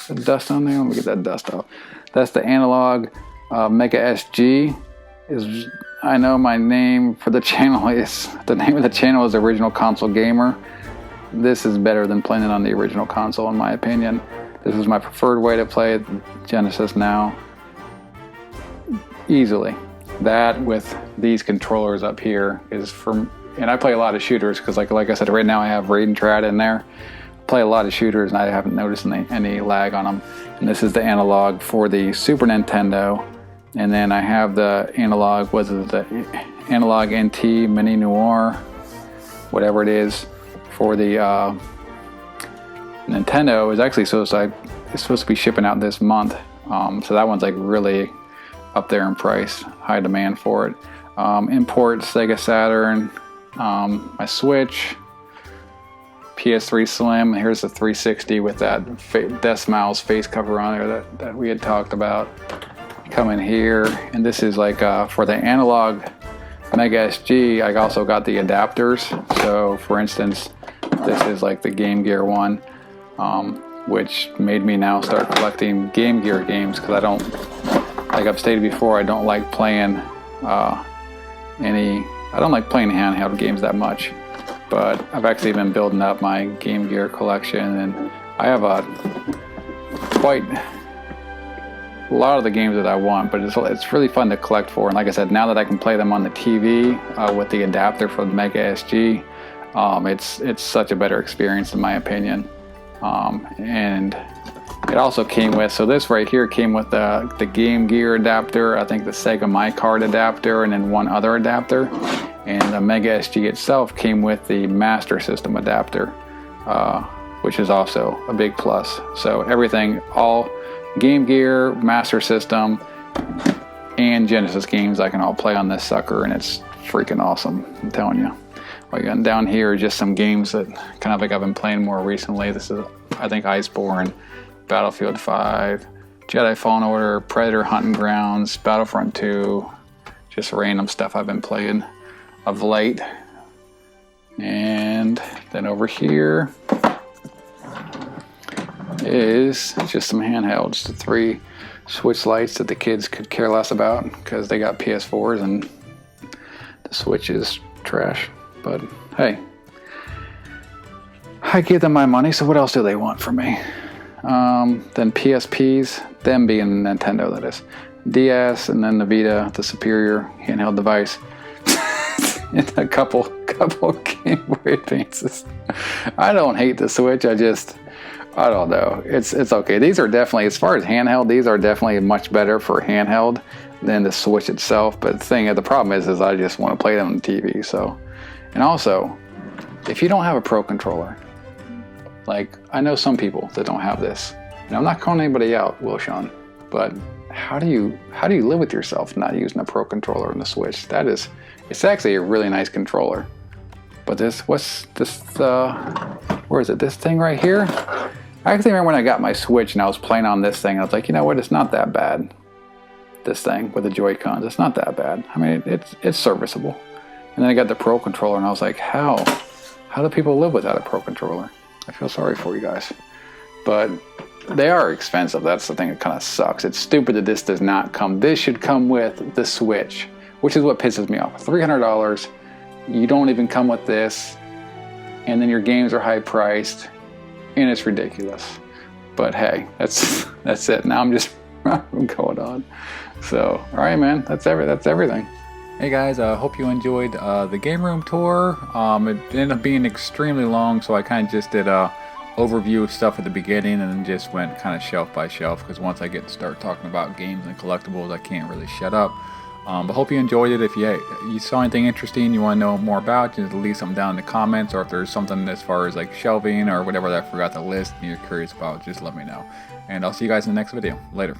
The dust on there. Let me get that dust off. That's the analog Mega SG. I know my name for the channel is, the name of the channel is Original Console Gamer. This is better than playing it on the original console in my opinion. This is my preferred way to play Genesis now. Easily. That with these controllers up here is for, and I play a lot of shooters because like I said, right now I have Raid and Trad in there. I play a lot of shooters and I haven't noticed any lag on them. And this is the analog for the Super Nintendo. And then I have the analog, the analog NT Mini Noir, whatever it is, for the Nintendo is actually it's supposed to be shipping out this month. So that one's like really up there in price, high demand for it. Import Sega Saturn, my Switch, PS3 Slim. Here's the 360 with that Death Smiles face cover on there that we had talked about. Come in here, and this is like for the analog Mega SG. I also got the adapters. So for instance, this is like the Game Gear one, which made me now start collecting Game Gear games because I don't, like I've stated before, I don't like playing handheld games that much. But I've actually been building up my Game Gear collection, and I have quite a lot of the games that I want, but it's really fun to collect for. And like I said, now that I can play them on the TV with the adapter for the Mega SG, it's such a better experience in my opinion. And it also came with, so this right here came with the Game Gear adapter, I think the Sega My Card adapter, and then one other adapter. And the Mega SG itself came with the Master System adapter, which is also a big plus. So everything, all Game Gear, Master System, and Genesis games I can all play on this sucker, and it's freaking awesome, I'm telling you. Again, down here are just some games that kind of like I've been playing more recently. This is, I think, Iceborne, Battlefield 5, Jedi Fallen Order, Predator Hunting Grounds, Battlefront 2, just random stuff I've been playing of late. And then over here is just some handhelds, the 3 Switch lights that the kids could care less about because they got PS4s and the Switch is trash. But hey, I give them my money, so what else do they want from me? Then PSPs, them being Nintendo, that is. DS, and then the Vita, the superior handheld device. And a couple Game Boy Advances. I don't hate the Switch, I don't know. It's okay. These are definitely, as far as handheld, these are definitely much better for handheld than the Switch itself. But the problem is I just want to play them on the TV, so. And also, if you don't have a Pro controller, like I know some people that don't have this, and I'm not calling anybody out, Wilshon, But how do you live with yourself not using a Pro Controller on the Switch? It's actually a really nice controller. But what's this, where is it? This thing right here? I actually remember when I got my Switch and I was playing on this thing, I was like, you know what, it's not that bad. This thing with the Joy-Cons, it's not that bad. I mean, it's serviceable. And then I got the Pro Controller and I was like, how do people live without a Pro Controller? I feel sorry for you guys. But they are expensive. That's the thing that kind of sucks. It's stupid that this does not come. This should come with the Switch, which is what pisses me off. $300, you don't even come with this, and then your games are high priced, and it's ridiculous. But hey, that's it. Now I'm just going on. So, all right, man, that's everything. Hey guys, I hope you enjoyed the game room tour. It ended up being extremely long, so I kind of just did a overview of stuff at the beginning and then just went kind of shelf by shelf, because once I start talking about games and collectibles, I can't really shut up. But hope you enjoyed it. If you saw anything interesting you want to know more about, just leave something down in the comments, or if there's something as far as like shelving or whatever that I forgot to list and you're curious about, just let me know. And I'll see you guys in the next video. Later.